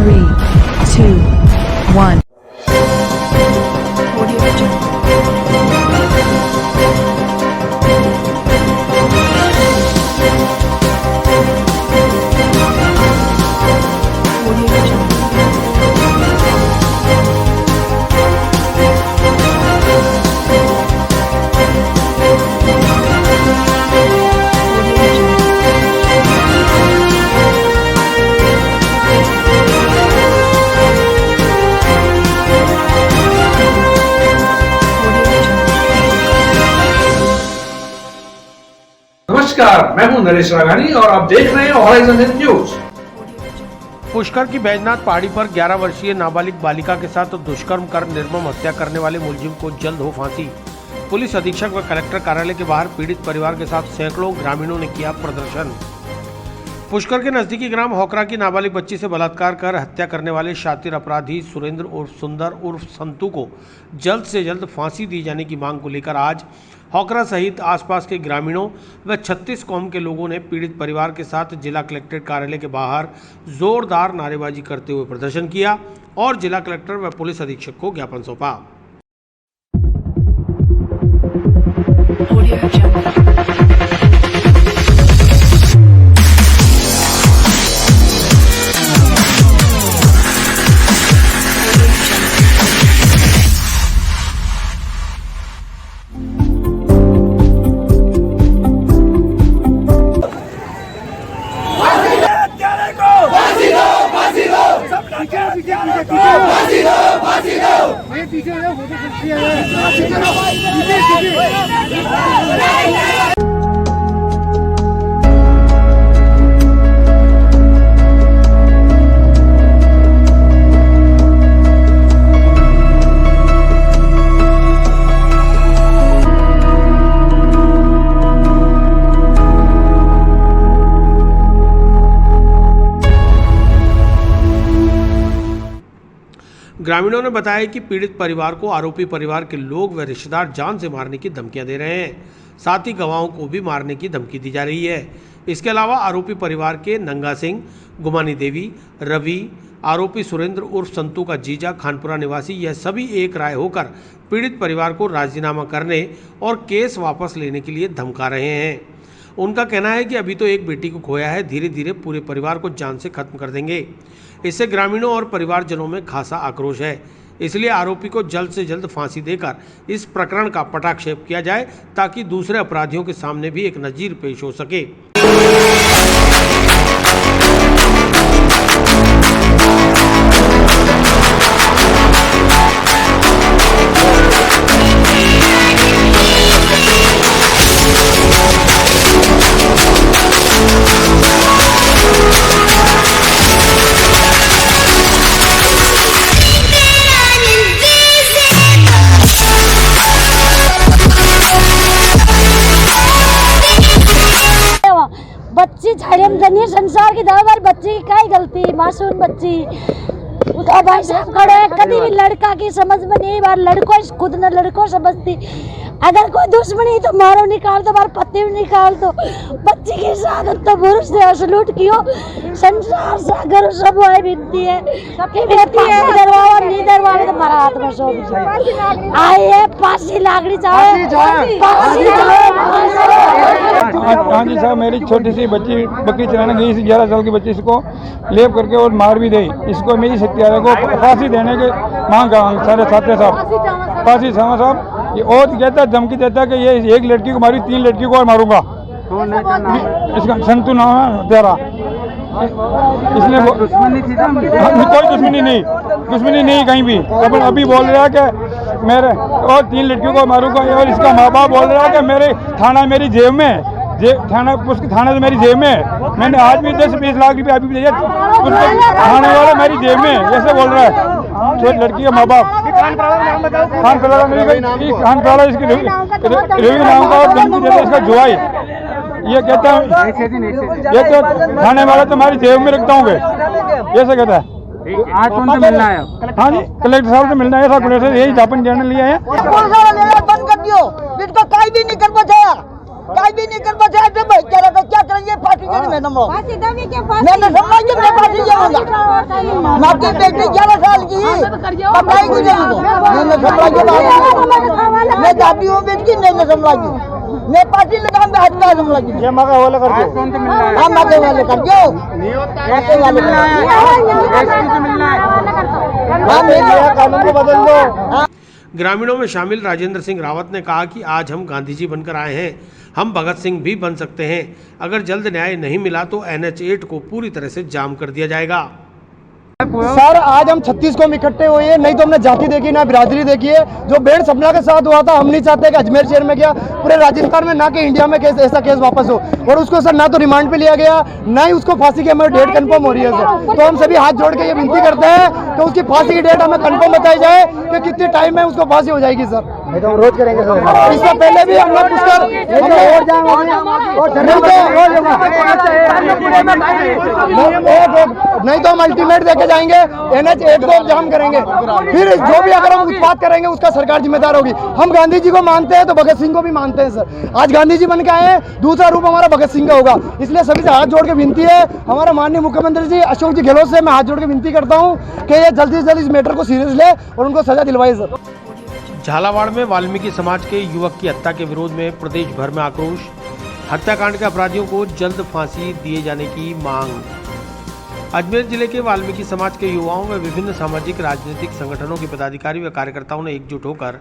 3, 2, 1. नमस्कार, मैं हूं नरेश राघानी और आप देख रहे हैं हॉराइजन न्यूज। पुष्कर की बैजनाथ पहाड़ी पर 11 वर्षीय नाबालिग बालिका के साथ दुष्कर्म कर निर्मम हत्या करने वाले मुलजिम को जल्द हो फांसी। पुलिस अधीक्षक व कलेक्टर कार्यालय के बाहर पीड़ित परिवार के साथ सैकड़ों ग्रामीणों ने किया प्रदर्शन। पुष्कर के नजदीकी ग्राम होकरा की नाबालिग बच्ची से बलात्कार कर हत्या करने वाले शातिर अपराधी सुरेंद्र उर्फ सुंदर उर्फ संतू को जल्द से जल्द फांसी दी जाने की मांग को लेकर आज होकरा सहित आसपास के ग्रामीणों व 36 कौम के लोगों ने पीड़ित परिवार के साथ जिला कलेक्ट्रेट कार्यालय के बाहर जोरदार नारेबाजी करते हुए प्रदर्शन किया और जिला कलेक्टर व पुलिस अधीक्षक को ज्ञापन सौंपा। ग्रामीणों ने बताया कि पीड़ित परिवार को आरोपी परिवार के लोग व रिश्तेदार जान से मारने की धमकियां दे रहे हैं, साथ ही गवाहों को भी मारने की धमकी दी जा रही है। इसके अलावा आरोपी परिवार के नंगा सिंह, गुमानी देवी, रवि, आरोपी सुरेंद्र उर्फ संतू का जीजा खानपुरा निवासी, यह सभी एक राय होकर पीड़ित परिवार को राजीनामा करने और केस वापस लेने के लिए धमका रहे हैं। उनका कहना है कि अभी तो एक बेटी को खोया है, धीरे धीरे पूरे परिवार को जान से खत्म कर देंगे। इससे ग्रामीणों और परिवारजनों में खासा आक्रोश है, इसलिए आरोपी को जल्द से जल्द फांसी देकर इस प्रकरण का पटाक्षेप किया जाए ताकि दूसरे अपराधियों के सामने भी एक नजीर पेश हो सके। बच्ची जनिए संसार की दरबार बच्ची की क्या गलती, मासूम बच्ची उसका भाई साहब खड़े हैं। कभी भी लड़का की समझ में नहीं, बार लड़को खुद न लड़को समझती। अगर कोई दुश्मनी तो मारो निकाल दो, बार पति निकाल दो। बच्ची की शहादत तो पुरुष ने सलूट कियो, संसार सागर सब आए बिनती है कि बेटी है दरबार नहीं दरबार तो मारा हाथ में सो आई है फांसी लागनी चाहे। हाँ जी साहब, मेरी छोटी सी बच्ची बकरी चलाने गई, 11 साल की बच्ची, इसको लेप करके और मार भी गई। इसको मेरी सत्याग्रह को फांसी देने के मांग सारे छात्र साहब फांसी साहब। ये और कहता धमकी देता कि ये एक लड़की को मारी, 3 लड़की को और मारूंगा। इसका संतू नाम है तेरा। इसने कोई दुश्मनी नहीं कहीं भी। अब अभी बोल रहा है कि मेरे और 3 लड़कियों को मारूंगा, और इसका माँ बाप बोल रहा है कि मेरे थाना मेरी जेब में, थाना तो मेरी जेब में है। मैंने आज भी 10-20 लाख रुपये अभी भेजा, थाने वाला मेरी जेब में, ऐसे बोल रहा है। छोटी लड़की का माँ बाप खान प्राला इसकी रवि नाम का, और धमकी देता इसका जुआई। ये कहता है ये तो थाने वाला तुम्हारी जेब में रखता हूँ, ऐसे कहता है। आज कौन से मिलना है? हाँ जी, कलेक्टर साहब से मिलना है। कलेक्टर यही ज्ञापन देने लिए है। बंद कर दियो, इसको कोई भी नहीं कर पाया। कहीं भी नहीं कर पाते ऐसे भाई चला तो क्या करेंगे फांसी देने में तुम लोग मैंने समझा कि मैं फांसी देऊंगा आपकी बेटी 11 साल की बताएगी नहीं तो मैंने समझा कि मैं जाती हूँ बेटी नहीं समझा की मैं फांसी लगाऊं मैं हत्या समझा की ये मगा वाला कर दो हम मगे वाले कर दो मगे वाले कानून को बदल दो। ग्रामीणों में शामिल राजेंद्र सिंह रावत ने कहा कि आज हम गांधी जी बनकर आए हैं, हम भगत सिंह भी बन सकते हैं। अगर जल्द न्याय नहीं मिला तो NH8 को पूरी तरह से जाम कर दिया जाएगा। सर आज हम 36 को इकट्ठे हुए हैं, नहीं तो हमने जाति देखी ना बिरादरी देखी है। जो बेड़ सपना के साथ हुआ था, हम नहीं चाहते कि अजमेर शहर में क्या पूरे राजस्थान में ना कि इंडिया में केस ऐसा केस वापस हो। और उसको सर ना तो रिमांड पे लिया गया, ना ही उसको फांसी की हमें डेट कंफर्म हो रही है सर। तो हम सभी हाथ जोड़ के ये विनती करते हैं कि उसकी फांसी की डेट हमें कंफर्म बताई जाए कि कितने टाइम में उसको फांसी हो जाएगी सर। नहीं तो हम रोज करेंगे सर। इससे पहले भी हम लोग नहीं तो हम अल्टीमेट देके जाएंगे, NH8 को जाम करेंगे। फिर जो भी अगर हम उत्पाद करेंगे उसका सरकार जिम्मेदार होगी। हम गांधी जी को मानते हैं तो भगत सिंह को भी मानते हैं सर। आज गांधी जी बन के आए हैं, दूसरा रूप हमारा भगत सिंह का होगा। इसलिए सभी से हाथ जोड़ के विनती है, हमारा माननीय मुख्यमंत्री जी अशोक जी गहलोत से मैं हाथ जोड़ के विनती करता हूँ कि ये जल्दी से जल्दी इस मैटर को सीरियस ले और उनको सजा दिलवाए सर। झालावाड़ में वाल्मीकि समाज के युवक की हत्या के विरोध में प्रदेश भर में आक्रोश। हत्याकांड के अपराधियों को जल्द फांसी दिए जाने की मांग। अजमेर जिले के वाल्मीकि समाज के युवाओं व विभिन्न सामाजिक राजनीतिक संगठनों के पदाधिकारी व कार्यकर्ताओं ने एकजुट होकर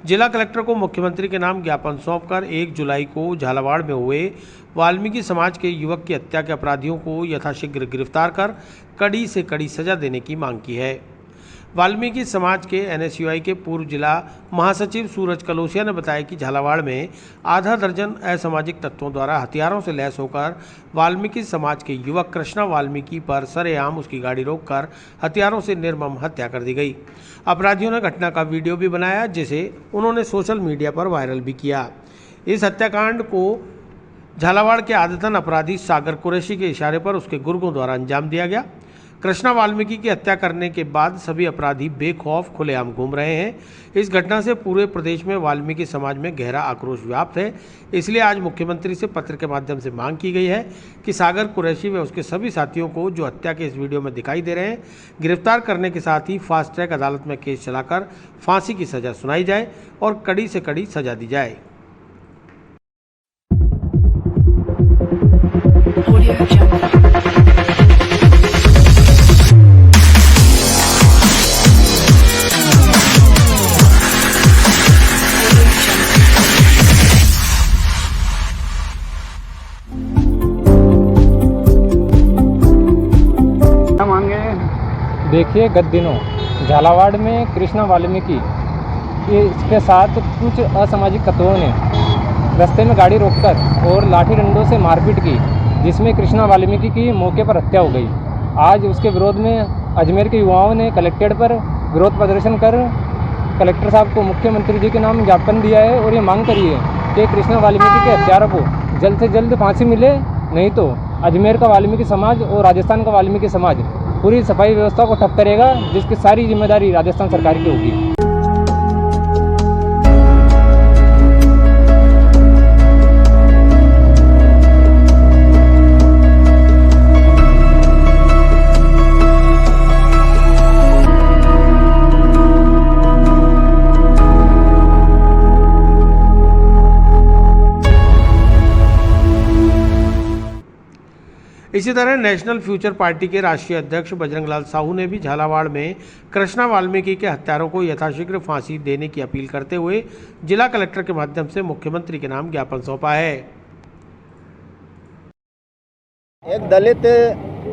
जिला कलेक्टर को मुख्यमंत्री के नाम ज्ञापन सौंपकर 1 जुलाई को झालावाड़ में हुए वाल्मीकि समाज के युवक की हत्या के अपराधियों को यथाशीघ्र गिरफ्तार कर कड़ी से कड़ी सजा देने की मांग की है। वाल्मीकि समाज के NSUI के पूर्व जिला महासचिव सूरज कलोसिया ने बताया कि झालावाड़ में आधा दर्जन असामाजिक तत्वों द्वारा हथियारों से लैस होकर वाल्मीकि समाज के युवक कृष्णा वाल्मीकि पर सरेआम उसकी गाड़ी रोककर हथियारों से निर्मम हत्या कर दी गई। अपराधियों ने घटना का वीडियो भी बनाया, जिसे उन्होंने सोशल मीडिया पर वायरल भी किया। इस हत्याकांड को झालावाड़ के आदतन अपराधी सागर कुरैशी के इशारे पर उसके गुर्गों द्वारा अंजाम दिया गया। कृष्णा वाल्मीकि की हत्या करने के बाद सभी अपराधी बेखौफ खुलेआम घूम रहे हैं। इस घटना से पूरे प्रदेश में वाल्मीकि समाज में गहरा आक्रोश व्याप्त है। इसलिए आज मुख्यमंत्री से पत्र के माध्यम से मांग की गई है कि सागर कुरैशी व उसके सभी साथियों को जो हत्या के इस वीडियो में दिखाई दे रहे हैं गिरफ्तार करने के साथ ही फास्ट ट्रैक अदालत में केस चलाकर फांसी की सजा सुनाई जाए और कड़ी से कड़ी सजा दी जाए। देखिए, गत दिनों झालावाड़ में कृष्णा वाल्मीकि के साथ कुछ असामाजिक तत्वों ने रास्ते में गाड़ी रोककर और लाठी डंडों से मारपीट की, जिसमें कृष्णा वाल्मीकि की मौके पर हत्या हो गई। आज उसके विरोध में अजमेर के युवाओं ने कलेक्ट्रेट पर विरोध प्रदर्शन कर कलेक्टर साहब को मुख्यमंत्री जी के नाम ज्ञापन दिया है और ये मांग करी है कि कृष्णा वाल्मीकि के हत्यारों को जल्द से जल्द फांसी मिले, नहीं तो अजमेर का वाल्मीकि समाज और राजस्थान का वाल्मीकि समाज पूरी सफाई व्यवस्था को ठप करेगा, जिसकी सारी जिम्मेदारी राजस्थान सरकार की होगी। इसी तरह नेशनल फ्यूचर पार्टी के राष्ट्रीय अध्यक्ष बजरंगलाल साहू ने भी झालावाड़ में कृष्णा वाल्मीकि के हत्यारों को यथाशीघ्र फांसी देने की अपील करते हुए जिला कलेक्टर के माध्यम से मुख्यमंत्री के नाम ज्ञापन सौंपा है। एक दलित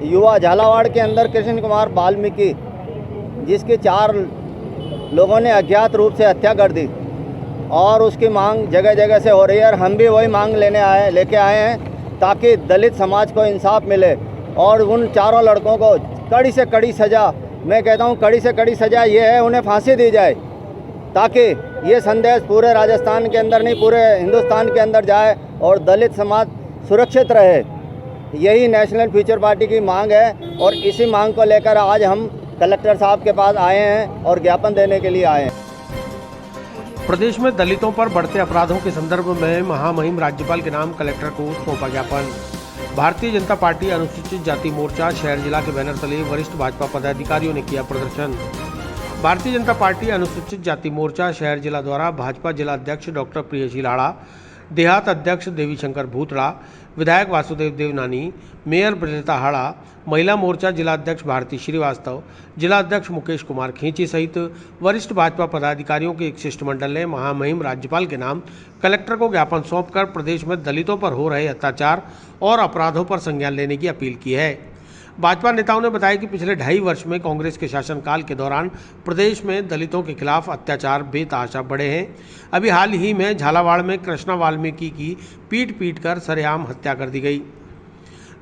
युवा झालावाड़ के अंदर कृष्ण कुमार वाल्मीकि, जिसके 4 लोगों ने अज्ञात रूप से हत्या कर दी और उसकी मांग जगह जगह से हो रही है और हम भी वही मांग लेके आए हैं ताकि दलित समाज को इंसाफ मिले और उन 4 लड़कों को कड़ी से कड़ी सज़ा, मैं कहता हूँ कड़ी से कड़ी सज़ा ये है, उन्हें फांसी दी जाए ताकि ये संदेश पूरे राजस्थान के अंदर नहीं पूरे हिंदुस्तान के अंदर जाए और दलित समाज सुरक्षित रहे। यही नेशनल फ्यूचर पार्टी की मांग है और इसी मांग को लेकर आज हम कलेक्टर साहब के पास आए हैं और ज्ञापन देने के लिए आए हैं। प्रदेश में दलितों पर बढ़ते अपराधों के संदर्भ में महामहिम राज्यपाल के नाम कलेक्टर को सौंपा ज्ञापन। भारतीय जनता पार्टी अनुसूचित जाति मोर्चा शहर जिला के बैनर तले वरिष्ठ भाजपा पदाधिकारियों ने किया प्रदर्शन। भारतीय जनता पार्टी अनुसूचित जाति मोर्चा शहर जिला द्वारा भाजपा जिला अध्यक्ष डॉक्टर प्रियशील आड़ा, देहात अध्यक्ष देवीशंकर भूतड़ा, विधायक वासुदेव देवनानी, मेयर ब्रजलता हाड़ा, महिला मोर्चा जिला अध्यक्ष भारती श्रीवास्तव, जिला अध्यक्ष मुकेश कुमार खींची सहित वरिष्ठ भाजपा पदाधिकारियों के एक शिष्टमंडल ने महामहिम राज्यपाल के नाम कलेक्टर को ज्ञापन सौंपकर प्रदेश में दलितों पर हो रहे अत्याचार और अपराधों पर संज्ञान लेने की अपील की है। भाजपा नेताओं ने बताया कि पिछले 2.5 वर्ष में कांग्रेस के शासनकाल के दौरान प्रदेश में दलितों के खिलाफ अत्याचार बेतहाशा बढ़े हैं। अभी हाल ही में झालावाड़ में कृष्णा वाल्मीकि की पीट कर सरेआम हत्या कर दी गई।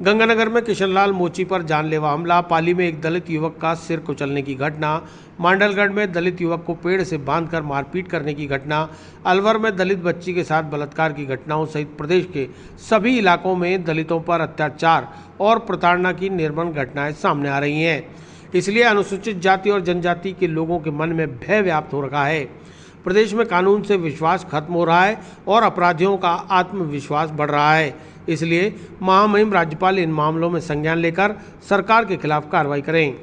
गंगानगर में किशनलाल मोची पर जानलेवा हमला, पाली में एक दलित युवक का सिर कुचलने की घटना, मांडलगढ़ में दलित युवक को पेड़ से बांधकर मारपीट करने की घटना, अलवर में दलित बच्ची के साथ बलात्कार की घटनाओं सहित प्रदेश के सभी इलाकों में दलितों पर अत्याचार और प्रताड़ना की निर्मम घटनाएं सामने आ रही हैं। इसलिए अनुसूचित जाति और जनजाति के लोगों के मन में भय व्याप्त हो रखा है। प्रदेश में कानून से विश्वास खत्म हो रहा है और अपराधियों का आत्मविश्वास बढ़ रहा है। इसलिए महामहिम राज्यपाल इन मामलों में संज्ञान लेकर सरकार के खिलाफ कार्रवाई करें।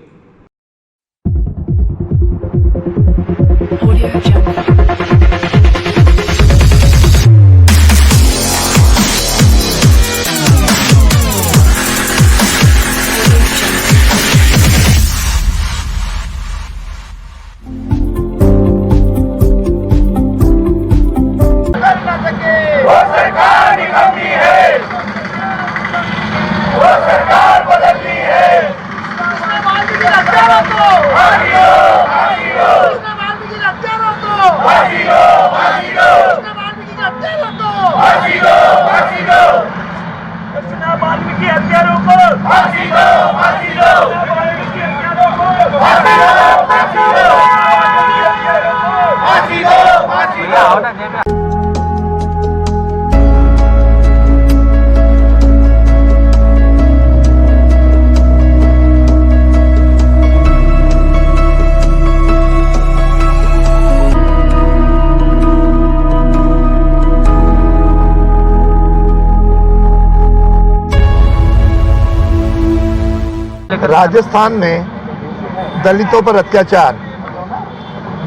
राजस्थान में दलितों पर अत्याचार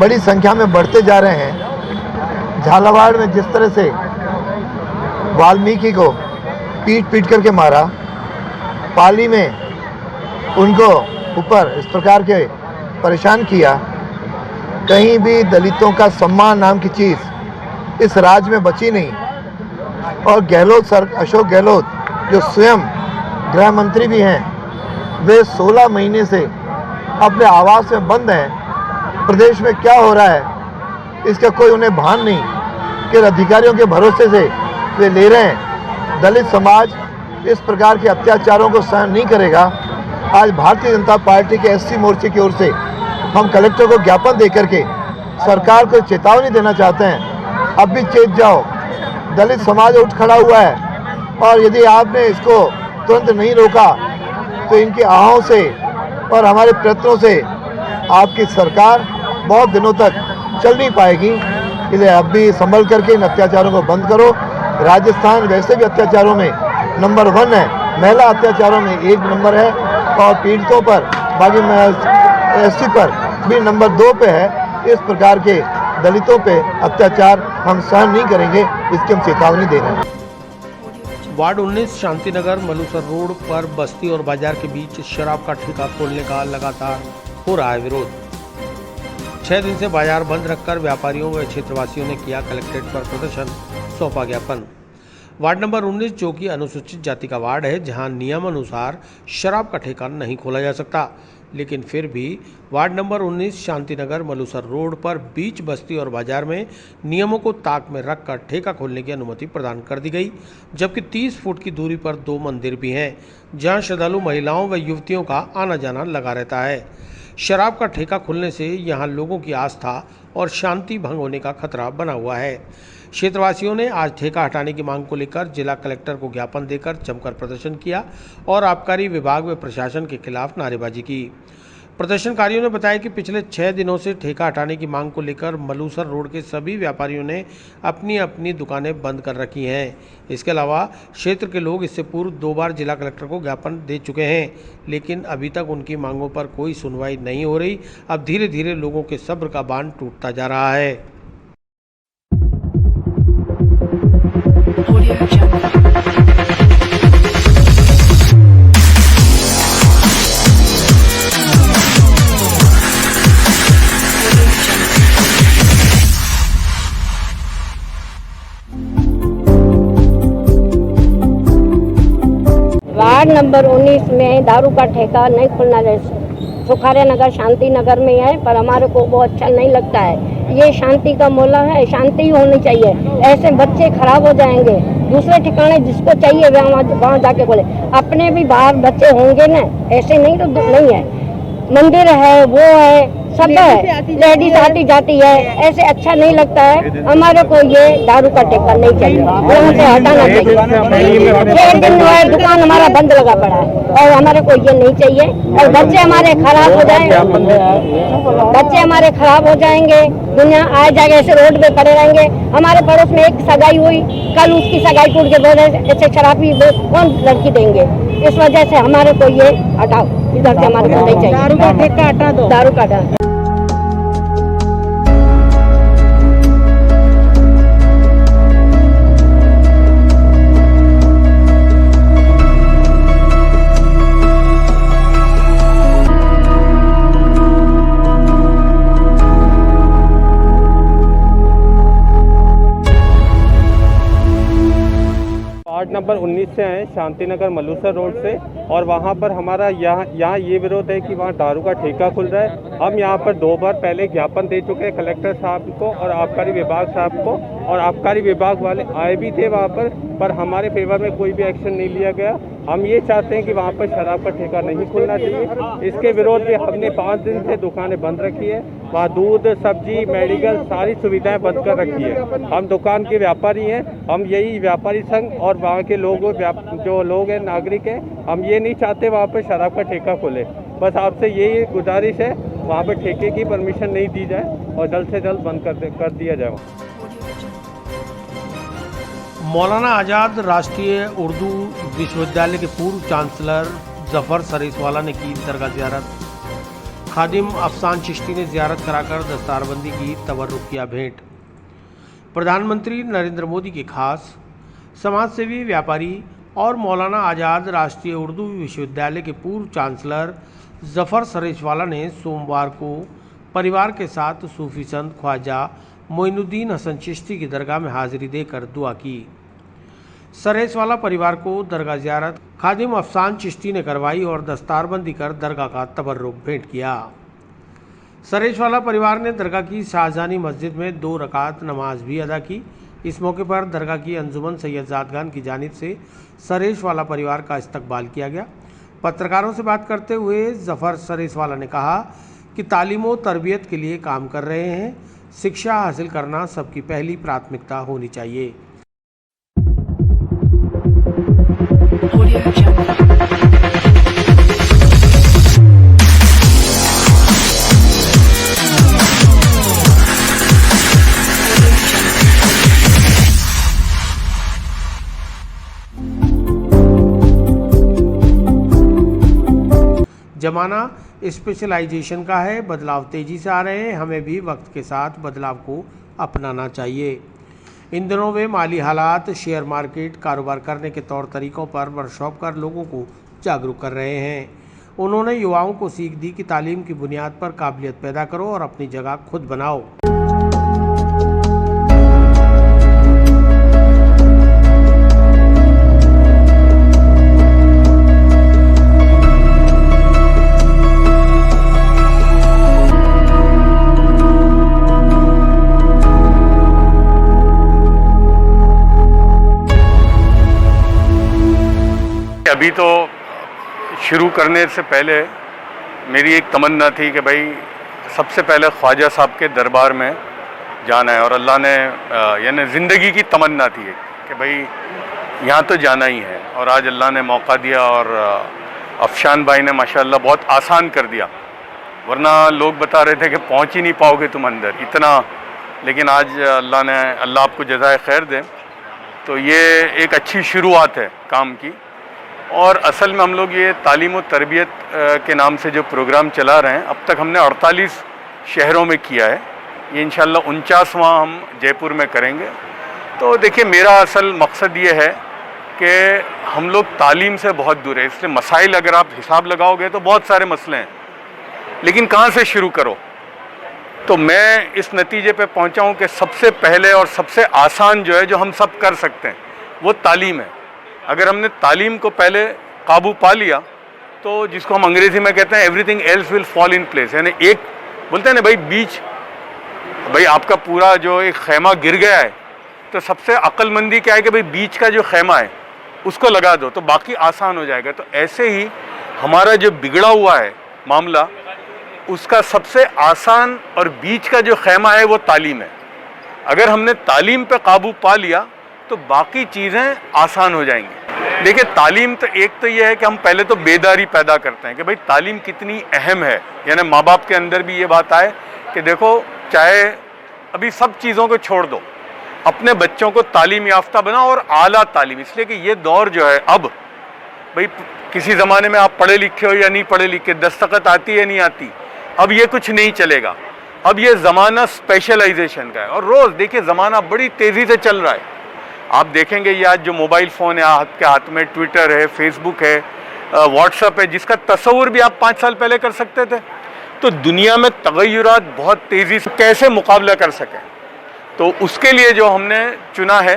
बड़ी संख्या में बढ़ते जा रहे हैं। झालावाड़ में जिस तरह से वाल्मीकि को पीट करके मारा, पाली में उनको ऊपर इस प्रकार के परेशान किया, कहीं भी दलितों का सम्मान नाम की चीज़ इस राज्य में बची नहीं। और गहलोत सर, अशोक गहलोत जो स्वयं गृह मंत्री भी हैं, वे 16 महीने से अपने आवास में बंद हैं। प्रदेश में क्या हो रहा है इसका कोई उन्हें भान नहीं कि अधिकारियों के भरोसे से वे ले रहे हैं। दलित समाज इस प्रकार के अत्याचारों को सहन नहीं करेगा। आज भारतीय जनता पार्टी के एससी मोर्चे की ओर से हम कलेक्टर को ज्ञापन देकर के सरकार को चेतावनी देना चाहते हैं, अब भी चेत जाओ। दलित समाज उठ खड़ा हुआ है और यदि आपने इसको तुरंत नहीं रोका तो इनकी आहों से और हमारे प्रयत्नों से आपकी सरकार बहुत दिनों तक चल नहीं पाएगी। इसलिए अब भी संभल करके इन अत्याचारों को बंद करो। राजस्थान वैसे भी अत्याचारों में नंबर 1 है, महिला अत्याचारों में 1 नंबर है और पीड़ितों पर बाकी एससी पर भी नंबर 2 पे है। इस प्रकार के दलितों पे अत्याचार हम सहन नहीं करेंगे, इसकी हम चेतावनी दे रहे हैं। वार्ड 19 शांतिनगर मलूसर रोड पर बस्ती और बाजार के बीच शराब का ठेका खोलने का लगातार हो रहा है विरोध। 6 दिन से बाजार बंद रखकर व्यापारियों व क्षेत्रवासियों ने किया कलेक्ट्रेट पर प्रदर्शन, सौंपा ज्ञापन। वार्ड नंबर 19 जो कि अनुसूचित जाति का वार्ड है, जहां नियमानुसार शराब का ठेका नहीं खोला जा सकता, लेकिन फिर भी वार्ड नंबर 19 शांतिनगर मलूसर रोड पर बीच बस्ती और बाजार में नियमों को ताक में रखकर ठेका खोलने की अनुमति प्रदान कर दी गई, जबकि 30 फुट की दूरी पर 2 मंदिर भी हैं, जहां श्रद्धालु महिलाओं व युवतियों का आना जाना लगा रहता है। शराब का ठेका खुलने से यहां लोगों की आस्था और शांति भंग होने का खतरा बना हुआ है। क्षेत्रवासियों ने आज ठेका हटाने की मांग को लेकर जिला कलेक्टर को ज्ञापन देकर जमकर प्रदर्शन किया और आबकारी विभाग व प्रशासन के खिलाफ नारेबाजी की। प्रदर्शनकारियों ने बताया कि पिछले 6 दिनों से ठेका हटाने की मांग को लेकर मलूसर रोड के सभी व्यापारियों ने अपनी अपनी दुकानें बंद कर रखी हैं। इसके अलावा क्षेत्र के लोग इससे पूर्व 2 बार जिला कलेक्टर को ज्ञापन दे चुके हैं, लेकिन अभी तक उनकी मांगों पर कोई सुनवाई नहीं हो रही। अब धीरे धीरे लोगों के सब्र का बांध टूटता जा रहा है। वार्ड नंबर 19 में दारू का ठेका नहीं खुलना चाहिए। सुखारे नगर शांति नगर में है, पर हमारे को वो अच्छा नहीं लगता है। ये शांति का मोहल्ला है, शांति होनी चाहिए। ऐसे बच्चे खराब हो जाएंगे। दूसरे ठिकाने जिसको चाहिए वहाँ जाके बोले, अपने भी बाहर बच्चे होंगे ना, ऐसे नहीं तो नहीं है। मंदिर है, वो है, सब है, लेडीज आती जाती है, ऐसे अच्छा नहीं लगता है। हमारे को ये दारू का ठेका नहीं चाहिए, यहाँ से हटाना चाहिए। 1 दिन हुआ है दुकान हमारा बंद लगा पड़ा है और हमारे को ये नहीं चाहिए। और बच्चे हमारे खराब हो जाएंगे, बच्चे हमारे खराब हो जाएंगे, दुनिया आ जाएगा, ऐसे रोड पे पड़े रहेंगे। हमारे पड़ोस में एक सगाई हुई, कल उसकी सगाई टूट के बोल रहे ऐसे शराबी कौन लड़की देंगे। इस वजह से हमारे को ये हटाओ, इधर से हमारे को नहीं चाहिए। दारू का ठेका हटा दो, दारू का हटा। वार्ड नंबर 19 से हैं, शांति नगर मलूसर रोड से, और वहाँ पर हमारा यहाँ ये विरोध है कि वहाँ दारू का ठेका खुल रहा है। हम यहाँ पर 2 बार पहले ज्ञापन दे चुके हैं कलेक्टर साहब को और आबकारी विभाग साहब को, और आबकारी विभाग वाले आए भी थे वहाँ पर हमारे फेवर में कोई भी एक्शन नहीं लिया गया। हम ये चाहते हैं कि वहाँ पर शराब का ठेका नहीं खुलना चाहिए। इसके विरोध में हमने 5 दिन से दुकानें बंद रखी है। वहाँ दूध, सब्जी, मेडिकल सारी सुविधाएं बंद कर रखी है। हम दुकान के व्यापारी हैं, हम यही व्यापारी संघ और वहाँ के लोगों जो लोग हैं, नागरिक हैं, हम ये नहीं चाहते वहाँ पर शराब का ठेका खुले। बस आपसे यही गुजारिश है, वहाँ पर ठेके की परमिशन नहीं दी जाए और जल्द से जल्द बंद कर दिया जाए। मौलाना आज़ाद राष्ट्रीय उर्दू विश्वविद्यालय के पूर्व चांसलर जफर सरेसवाला ने की दरगाह ज़ियारत। खादिम अफसान चिश्ती ने ज़ियारत कराकर दस्तारबंदी की, तबर्रुक किया भेंट। प्रधानमंत्री नरेंद्र मोदी के खास समाजसेवी, व्यापारी और मौलाना आज़ाद राष्ट्रीय उर्दू विश्वविद्यालय के पूर्व चांसलर जफर सरेसवाला ने सोमवार को परिवार के साथ सूफी संत ख्वाजा मोइनुद्दीन हसन चिश्ती की दरगाह में हाजिरी देकर दुआ की। सरेसवाला परिवार को दरगाह ज़ियारत खादिम अफसान चिश्ती ने करवाई और दस्तारबंदी कर दरगाह का तबर्रुक भेंट किया। सरेसवाला परिवार ने दरगाह की शाहजहानी मस्जिद में 2 रकात नमाज भी अदा की। इस मौके पर दरगाह की अंजुमन सैयदजादगान की जानिब से सरेसवाला परिवार का इस्तकबाल किया गया। पत्रकारों से बात करते हुए जफर सरेसवाला ने कहा कि तालीम व तरबियत के लिए काम कर रहे हैं। शिक्षा हासिल करना सबकी पहली प्राथमिकता होनी चाहिए। जमाना स्पेशलाइजेशन का है, बदलाव तेज़ी से आ रहे हैं, हमें भी वक्त के साथ बदलाव को अपनाना चाहिए। इन दिनों वे माली हालात, शेयर मार्केट, कारोबार करने के तौर तरीक़ों पर वर्कशॉप कर लोगों को जागरूक कर रहे हैं। उन्होंने युवाओं को सीख दी कि तालीम की बुनियाद पर काबिलियत पैदा करो और अपनी जगह खुद बनाओ। अभी तो शुरू करने से पहले मेरी एक तमन्ना थी कि भाई सबसे पहले ख्वाजा साहब के दरबार में जाना है, और अल्लाह ने यानी ज़िंदगी की तमन्ना थी कि भाई यहाँ तो जाना ही है, और आज अल्लाह ने मौका दिया और अफशान भाई ने माशाल्लाह बहुत आसान कर दिया वरना लोग बता रहे थे कि पहुंच ही नहीं पाओगे तुम अंदर इतना, लेकिन आज अल्लाह आपको जज़ाए खैर दे। तो ये एक अच्छी शुरुआत है काम की। और असल में हम लोग ये तालीम और तरबियत के नाम से जो प्रोग्राम चला रहे हैं, अब तक हमने 48 शहरों में किया है। ये इंशाल्लाह 49वां हम जयपुर में करेंगे। तो देखिए, मेरा असल मकसद ये है कि हम लोग तालीम से बहुत दूर है, इसलिए मसाइल अगर आप हिसाब लगाओगे तो बहुत सारे मसले हैं, लेकिन कहाँ से शुरू करो। तो मैं इस नतीजे पे पहुँचा हूँ कि सबसे पहले और सबसे आसान जो है, जो हम सब कर सकते हैं, वो तालीम है। अगर हमने तालीम को पहले काबू पा लिया तो जिसको हम अंग्रेज़ी में कहते हैं everything else will fall in place. यानी एक बोलते हैं ना भाई, बीच भाई आपका पूरा जो एक खैमा गिर गया है, तो सबसे अक्लमंदी क्या है कि भाई बीच का जो खैमा है उसको लगा दो, तो बाकी आसान हो जाएगा। तो ऐसे ही हमारा जो बिगड़ा हुआ है मामला, उसका सबसे आसान और बीच का जो खैमा है वो तालीम है। अगर हमने तालीम पे काबू पा लिया तो बाकी चीज़ें आसान हो जाएंगी। देखिए, तालीम तो एक तो ये है कि हम पहले तो बेदारी पैदा करते हैं कि भाई तालीम कितनी अहम है। यानी माँ बाप के अंदर भी ये बात आए कि देखो, चाहे अभी सब चीज़ों को छोड़ दो, अपने बच्चों को तालीम याफ्ता बनाओ और आला तालीम। इसलिए कि ये दौर जो है, अब भाई किसी ज़माने में आप पढ़े लिखे हो या नहीं पढ़े लिखे, दस्तखत आती है नहीं आती, अब ये कुछ नहीं चलेगा। अब ये ज़माना स्पेशलाइजेशन का है। और रोज़ देखिए, ज़माना बड़ी तेज़ी से चल रहा है। आप देखेंगे ये आज जो मोबाइल फ़ोन है आपके हाथ में, ट्विटर है, फेसबुक है, व्हाट्सएप है, जिसका तस्वुर भी आप 5 साल पहले कर सकते थे। तो दुनिया में तगय्युरात बहुत तेज़ी से कैसे मुकाबला कर सकें, तो उसके लिए जो हमने चुना है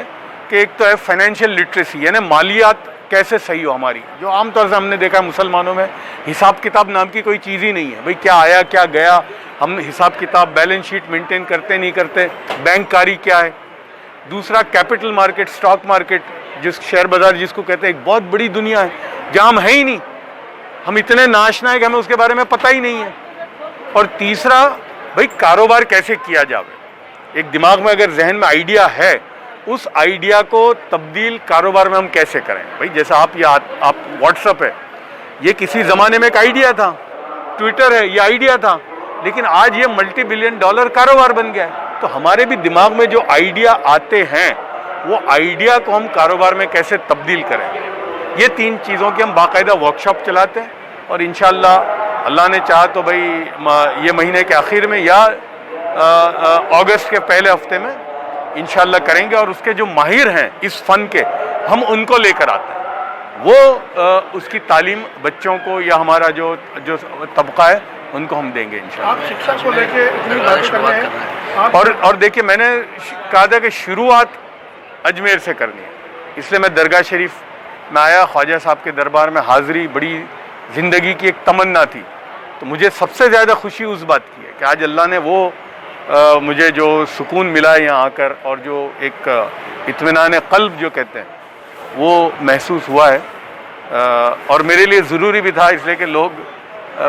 कि एक तो है फाइनेंशियल लिटरेसी, यानी मालियात कैसे सही हो हमारी। जो आमतौर से हमने देखा है मुसलमानों में, हिसाब किताब नाम की कोई चीज़ ही नहीं है। भाई क्या आया क्या गया, हम हिसाब किताब बैलेंस शीट मेंटेन करते नहीं करते। बैंककारी क्या है। दूसरा कैपिटल मार्केट, स्टॉक मार्केट, जिस शेयर बाज़ार जिसको कहते हैं, एक बहुत बड़ी दुनिया है जहाँ हम है ही नहीं, हम इतने नाशना है कि हमें उसके बारे में पता ही नहीं है। और तीसरा, भाई कारोबार कैसे किया जाए। एक दिमाग में अगर जहन में आइडिया है, उस आइडिया को तब्दील कारोबार में हम कैसे करें। भाई जैसा आप व्हाट्सएप है, ये किसी ज़माने में एक आइडिया था, ट्विटर है, ये आइडिया था, लेकिन आज ये $multi-billion कारोबार बन गया है। तो हमारे भी दिमाग में जो आइडिया आते हैं, वो आइडिया को हम कारोबार में कैसे तब्दील करें। ये 3 चीज़ों की हम बाकायदा वर्कशॉप चलाते हैं और इंशाअल्लाह अल्लाह ने चाहा तो भाई ये महीने के आखिर में या अगस्त के पहले हफ्ते में इंशाअल्लाह करेंगे। और उसके जो माहिर हैं इस फ़न के, हम उनको लेकर आते हैं। वो उसकी तालीम बच्चों को या हमारा जो तबका है उनको हम देंगे इंशाअल्लाह। आप शिक्षा को लेके इतनी बातें कर रहे हैं। और देखिए, मैंने कहा था कि शुरुआत अजमेर से करनी है, इसलिए मैं दरगाह शरीफ में आया। ख्वाजा साहब के दरबार में हाज़िरी बड़ी ज़िंदगी की एक तमन्ना थी। तो मुझे सबसे ज़्यादा खुशी उस बात की है कि आज अल्लाह ने वो मुझे जो सुकून मिला है यहाँ आकर, और जो एक इत्मीनान क़ल्ब जो कहते हैं, वो महसूस हुआ है। और मेरे लिए ज़रूरी भी था, इसलिए कि लोग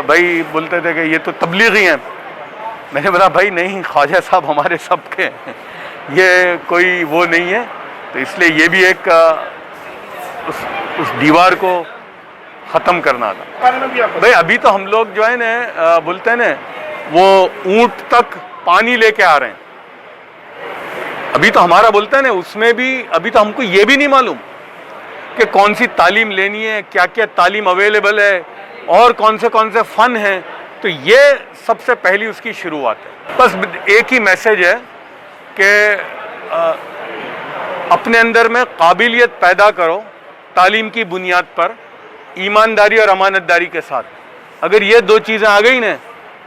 भाई बोलते थे कि ये तो तबलीगी हैं। मैंने बोला भाई नहीं, ख्वाजा साहब हमारे सब के हैं, ये कोई वो नहीं है। तो इसलिए ये भी एक उस दीवार को ख़त्म करना था। भाई अभी तो हम लोग जो है ना, बोलते हैं ना, वो ऊँट तक पानी लेके आ रहे हैं। अभी तो हमारा बोलते हैं ना, उसमें भी अभी तो हमको ये भी नहीं मालूम कि कौन सी तालीम लेनी है, क्या क्या तालीम अवेलेबल है, और कौन से फ़न हैं। तो ये सबसे पहली उसकी शुरुआत है। बस एक ही मैसेज है कि अपने अंदर में काबिलियत पैदा करो तालीम की बुनियाद पर, ईमानदारी और अमानतदारी के साथ। अगर ये 2 चीज़ें आ गई ना,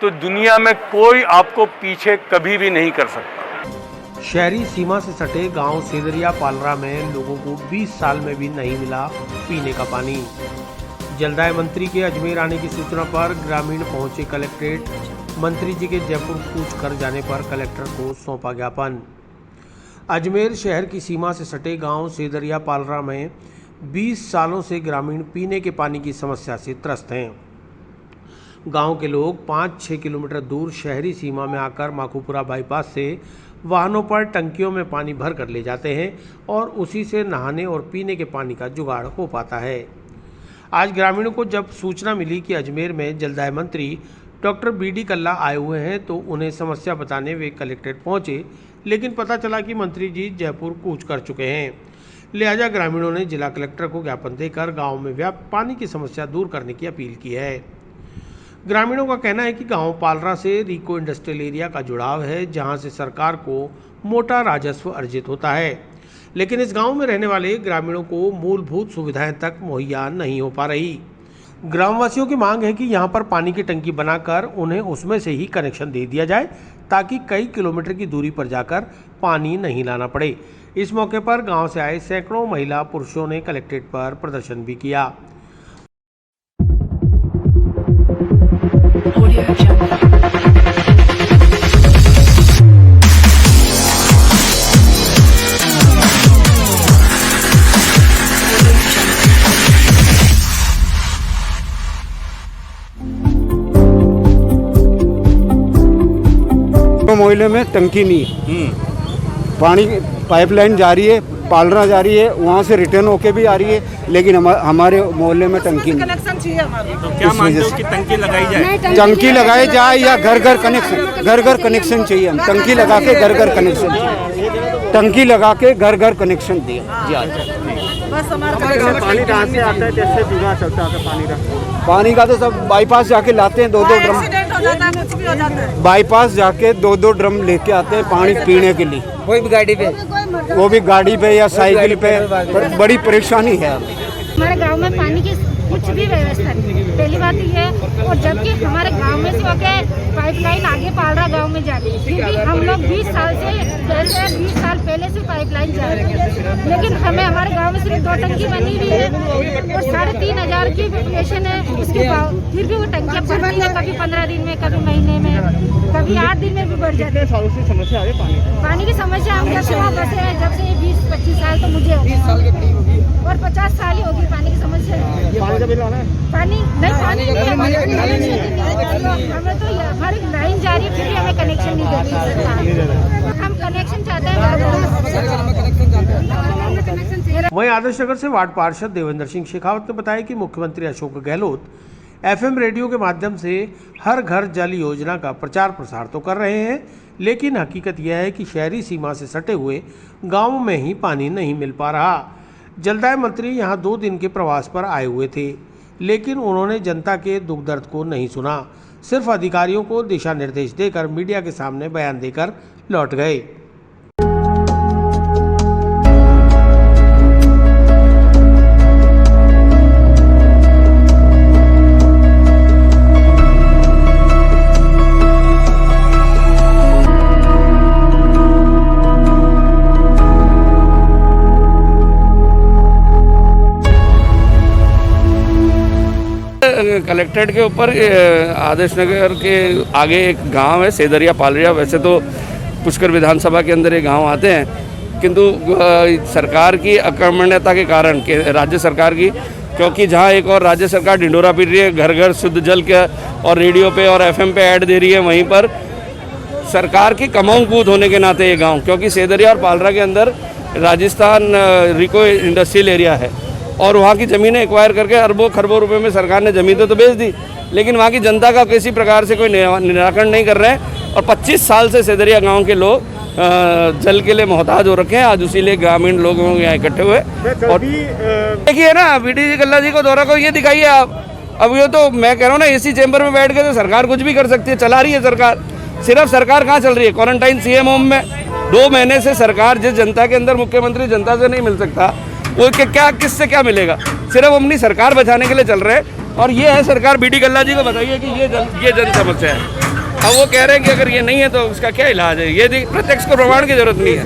तो दुनिया में कोई आपको पीछे कभी भी नहीं कर सकता। शहरी सीमा से सटे गांव सेदरिया पालरा में लोगों को 20 साल में भी नहीं मिला पीने का पानी। जलदाय मंत्री के अजमेर आने की सूचना पर ग्रामीण पहुंचे कलेक्ट्रेट। मंत्री जी के जयपुर कूच कर जाने पर कलेक्टर को सौंपा ज्ञापन। अजमेर शहर की सीमा से सटे गांव सेदरिया पालरा में 20 सालों से ग्रामीण पीने के पानी की समस्या से त्रस्त हैं। गांव के लोग 5-6 किलोमीटर दूर शहरी सीमा में आकर माखूपुरा बाईपास से वाहनों पर टंकियों में पानी भर कर ले जाते हैं और उसी से नहाने और पीने के पानी का जुगाड़ हो पाता है। आज ग्रामीणों को जब सूचना मिली कि अजमेर में जलदाय मंत्री डॉक्टर बीडी कल्ला आए हुए हैं तो उन्हें समस्या बताने वे कलेक्ट्रेट पहुंचे, लेकिन पता चला कि मंत्री जी जयपुर कूच कर चुके हैं। लिहाजा ग्रामीणों ने जिला कलेक्टर को ज्ञापन देकर गांव में व्याप्त पानी की समस्या दूर करने की अपील की है। ग्रामीणों का कहना है कि गांव पालरा से रिको इंडस्ट्रियल एरिया का जुड़ाव है, जहां से सरकार को मोटा राजस्व अर्जित होता है, लेकिन इस गांव में रहने वाले ग्रामीणों को मूलभूत सुविधाएं तक मुहैया नहीं हो पा रही। ग्रामवासियों की मांग है कि यहां पर पानी की टंकी बनाकर उन्हें उसमें से ही कनेक्शन दे दिया जाए, ताकि कई किलोमीटर की दूरी पर जाकर पानी नहीं लाना पड़े। इस मौके पर गांव से आए सैकड़ों महिला पुरुषों ने कलेक्ट्रेट पर प्रदर्शन भी किया। मोहल्ले में टंकी नहीं है, पानी पाइपलाइन जा रही है, पालरा जा रही है, वहाँ से रिटर्न होके भी आ रही है, लेकिन हमारे मोहल्ले में टंकी नहीं। कनेक्शन चाहिए हमारे। तो क्या मानते हो कि टंकी लगाई जाए? टंकी लगाई जाए या घर घर कनेक्शन चाहिए। हम टंकी लगा के घर घर कनेक्शन, टंकी लगा के घर घर कनेक्शन दिए जी। बस हमारे पानी कहाँ से आता है, कैसे जुगाड़ चलता है पानी का? तो सब बाईपास जाके लाते हैं, 2-2 ड्रम। एक्सीडेंट हो जाता है, कुछ भी हो जाता है। बाईपास जाके 2-2 ड्रम लेके आते हैं पानी पीने के लिए, कोई भी गाड़ी पे, वो भी गाड़ी पे या साइकिल पे। बड़ी परेशानी है हमारे गांव में पानी की कुछ भी व्यवस्था नहीं। पहली बात ये है, और जबकि हमारे गांव में से होकर पाइपलाइन आगे पालरा गांव में जाती है, फिर भी हम लोग 20 साल से, जैसे 20 साल पहले से पाइपलाइन जा रही है, लेकिन हमें हमारे गांव में सिर्फ 2 टंकी बनी हुई है और 3,500 की पॉपुलेशन है। उसके बाद फिर भी वो टंकियाँ बढ़ती है, कभी 15 दिन में, कभी महीने में, कभी 8 दिन में भी बढ़ जाती है। समस्या है पानी की समस्या हम जब से वहाँ बसे हैं, जब से 20-25 साल तो मुझे हो गए और 50 साल ही होगी पानी की समस्या। पानी नहीं, पानी नहीं, हमें तो हमारी लाइन जा रही है, फिर भी हमें कनेक्शन नहीं दे रही। हम कनेक्शन चाहते हैं। वहीं आदर्श नगर से वार्ड पार्षद देवेंद्र सिंह शेखावत ने बताया कि मुख्यमंत्री अशोक गहलोत FM रेडियो के माध्यम से हर घर जल योजना का प्रचार प्रसार तो कर रहे हैं, लेकिन हकीकत यह है कि शहरी सीमा से सटे हुए गाँव में ही पानी नहीं मिल पा रहा। जलदाय मंत्री यहां 2 दिन के प्रवास पर आए हुए थे, लेकिन उन्होंने जनता के दुख दर्द को नहीं सुना, सिर्फ अधिकारियों को दिशा निर्देश देकर मीडिया के सामने बयान देकर लौट गए। कलेक्ट्रेट के ऊपर आदर्श नगर के आगे एक गांव है सेदरिया पालरिया। वैसे तो पुष्कर विधानसभा के अंदर ये गांव आते हैं, किंतु सरकार की अकर्मण्यता के कारण, राज्य सरकार की, क्योंकि जहां एक और राज्य सरकार ढिंडोरा पीट रही है, घर घर शुद्ध जल के और रेडियो पे और FM पे ऐड दे रही है, वहीं पर सरकार की कमाऊ कूद होने के नाते ये गाँव, क्योंकि सेदरिया और पालरा के अंदर राजस्थान रिको इंडस्ट्रियल एरिया है और वहाँ की ज़मीनें एक्वायर करके अरबों खरबों रुपए में सरकार ने ज़मीनें तो बेच दी, लेकिन वहाँ की जनता का किसी प्रकार से कोई निराकरण नहीं कर रहे हैं। और 25 साल से सेदरिया गांव के लोग जल के लिए मोहताज हो रखे हैं। आज उसी लिए ग्रामीण लोग यहाँ इकट्ठे हुए। और देखिए ना, बीडी कल्ला जी को दौरा को ये दिखाइए आप। अब ये तो मैं कह रहा हूँ ना, AC चैम्बर में बैठ के तो सरकार कुछ भी कर सकती है, चला रही है सरकार। सिर्फ सरकार कहाँ चल रही है? क्वारंटाइन CM होम में 2 महीने से सरकार जिस जनता के अंदर, मुख्यमंत्री जनता से नहीं मिल सकता, वो क्या किससे क्या मिलेगा? सिर्फ अपनी सरकार बचाने के लिए चल रहे हैं। और ये है सरकार। बीडी कल्ला जी को बताइए कि ये जन समस्या है। अब वो कह रहे हैं कि अगर ये नहीं है तो उसका क्या इलाज है? ये प्रत्यक्ष को प्रमाण की जरूरत नहीं है।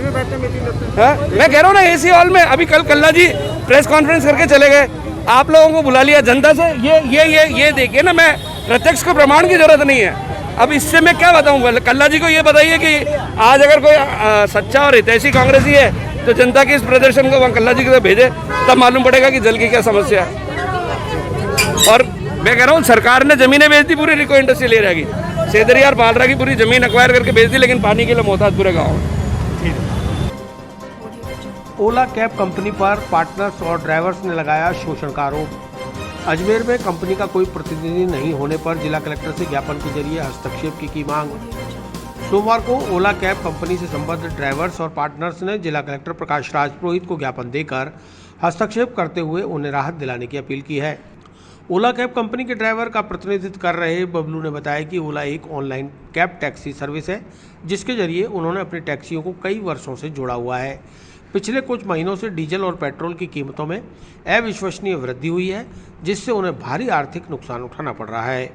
मैं कह रहा हूँ ना, AC हॉल में अभी कल कल्ला जी प्रेस कॉन्फ्रेंस करके चले गए, आप लोगों को बुला लिया जनता से। ये देखिए ना, मैं प्रत्यक्ष को प्रमाण की जरूरत नहीं है। अब इससे मैं क्या बताऊँ? कल्ला जी को ये बताइए कि आज अगर कोई सच्चा और हितैषी कांग्रेसी है तो जनता के इस प्रदर्शन को वहाँ कल्ला जी के भेजे, तब मालूम पड़ेगा कि जल की क्या समस्या है। और मैं कह रहा हूँ, सरकार ने जमीनें बेच दी पूरी रिको इंडस्ट्रियल एरिया की, सेदरिया और पालरा की पूरी जमीन एक्वायर करके बेच दी, लेकिन पानी के लिए मोहताज पूरे गाँव में। ओला कैब कंपनी पर पार्टनर्स और ड्राइवर्स ने लगाया शोषण का आरोप। अजमेर में कंपनी का कोई प्रतिनिधि नहीं होने पर जिला कलेक्टर से ज्ञापन के जरिए हस्तक्षेप की मांग। सोमवार को ओला कैब कंपनी से संबद्ध ड्राइवर्स और पार्टनर्स ने जिला कलेक्टर प्रकाश राज पुरोहित को ज्ञापन देकर हस्तक्षेप करते हुए उन्हें राहत दिलाने की अपील की है। ओला कैब कंपनी के ड्राइवर का प्रतिनिधित्व कर रहे बबलू ने बताया कि ओला एक ऑनलाइन कैब टैक्सी सर्विस है, जिसके जरिए उन्होंने अपनी टैक्सियों को कई वर्षों से जोड़ा हुआ है। पिछले कुछ महीनों से डीजल और पेट्रोल की कीमतों में अविश्वसनीय वृद्धि हुई है, जिससे उन्हें भारी आर्थिक नुकसान उठाना पड़ रहा है।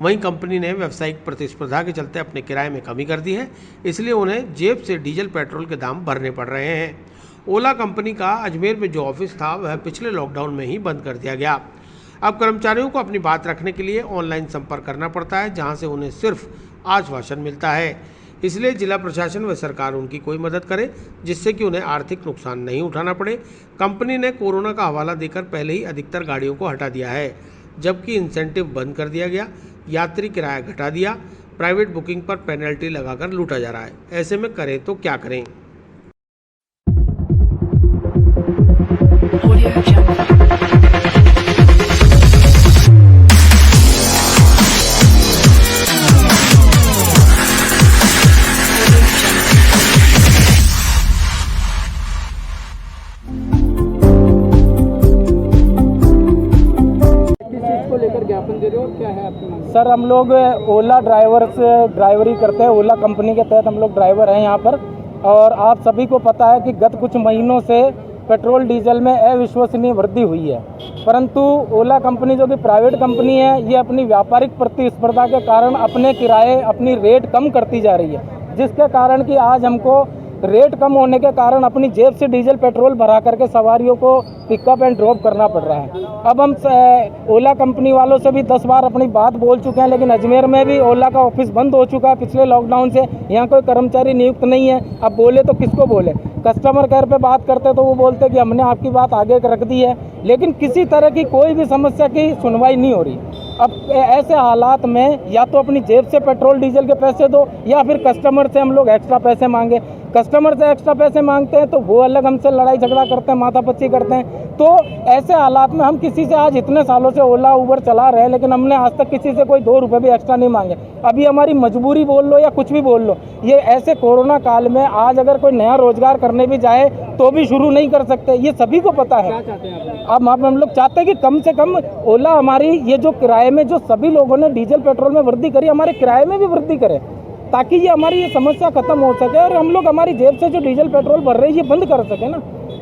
वहीं कंपनी ने व्यावसायिक प्रतिस्पर्धा के चलते अपने किराए में कमी कर दी है, इसलिए उन्हें जेब से डीजल पेट्रोल के दाम भरने पड़ रहे हैं। ओला कंपनी का अजमेर में जो ऑफिस था वह पिछले लॉकडाउन में ही बंद कर दिया गया। अब कर्मचारियों को अपनी बात रखने के लिए ऑनलाइन संपर्क करना पड़ता है, जहां से उन्हें सिर्फ आश्वासन मिलता है। इसलिए जिला प्रशासन व सरकार उनकी कोई मदद करे, जिससे कि उन्हें आर्थिक नुकसान नहीं उठाना पड़े। कंपनी ने कोरोना का हवाला देकर पहले ही अधिकतर गाड़ियों को हटा दिया है, जबकि इंसेंटिव बंद कर दिया गया, यात्री किराया घटा दिया, प्राइवेट बुकिंग पर पेनल्टी लगाकर लूटा जा रहा है। ऐसे में करें तो क्या करें। ज्ञापन दे रहे हो, क्या है आपकी मांग? सर, हम लोग ओला ड्राइवर से ड्राइवरी करते हैं। ओला कंपनी के तहत हम लोग ड्राइवर हैं यहाँ पर, और आप सभी को पता है कि गत कुछ महीनों से पेट्रोल डीजल में अविश्वसनीय वृद्धि हुई है। परंतु ओला कंपनी जो कि प्राइवेट कंपनी है, ये अपनी व्यापारिक प्रतिस्पर्धा के कारण अपने किराए, अपनी रेट कम करती जा रही है, जिसके कारण कि आज हमको रेट कम होने के कारण अपनी जेब से डीजल पेट्रोल भरा करके सवारियों को पिकअप एंड ड्रॉप करना पड़ रहा है। अब हम ओला कंपनी वालों से भी 10 बार अपनी बात बोल चुके हैं, लेकिन अजमेर में भी ओला का ऑफिस बंद हो चुका है पिछले लॉकडाउन से। यहाँ कोई कर्मचारी नियुक्त नहीं है। अब बोले तो किसको बोले? कस्टमर केयर पे बात करते तो वो बोलते कि हमने आपकी बात आगे रख दी है, लेकिन किसी तरह की कोई भी समस्या की सुनवाई नहीं हो रही। अब ऐसे हालात में या तो अपनी जेब से पेट्रोल डीजल के पैसे दो, या फिर कस्टमर से हम लोग एक्स्ट्रा पैसे मांगे। कस्टमर से एक्स्ट्रा पैसे मांगते हैं तो वो अलग हमसे लड़ाई झगड़ा करते हैं, माथापच्ची करते हैं। तो ऐसे हालात में हम किसी से, आज इतने सालों से ओला उबर चला रहे हैं, लेकिन हमने आज तक किसी से कोई 2 रुपये भी एक्स्ट्रा नहीं मांगे। अभी हमारी मजबूरी बोल लो या कुछ भी बोल लो, ये ऐसे कोरोना काल में आज अगर कोई नया रोजगार करने भी जाए तो भी शुरू नहीं कर सकते, ये सभी को पता है। अब हम लोग चाहते हैं कि कम से कम ओला हमारी ये जो किराए में, जो सभी लोगों ने डीजल पेट्रोल में वृद्धि करी, हमारे किराए में भी वृद्धि करे, ताकि ये हमारी ये समस्या खत्म हो सके और हम लोग हमारी जेब से जो डीजल पेट्रोल भर रहे हैं ये बंद कर सके ना।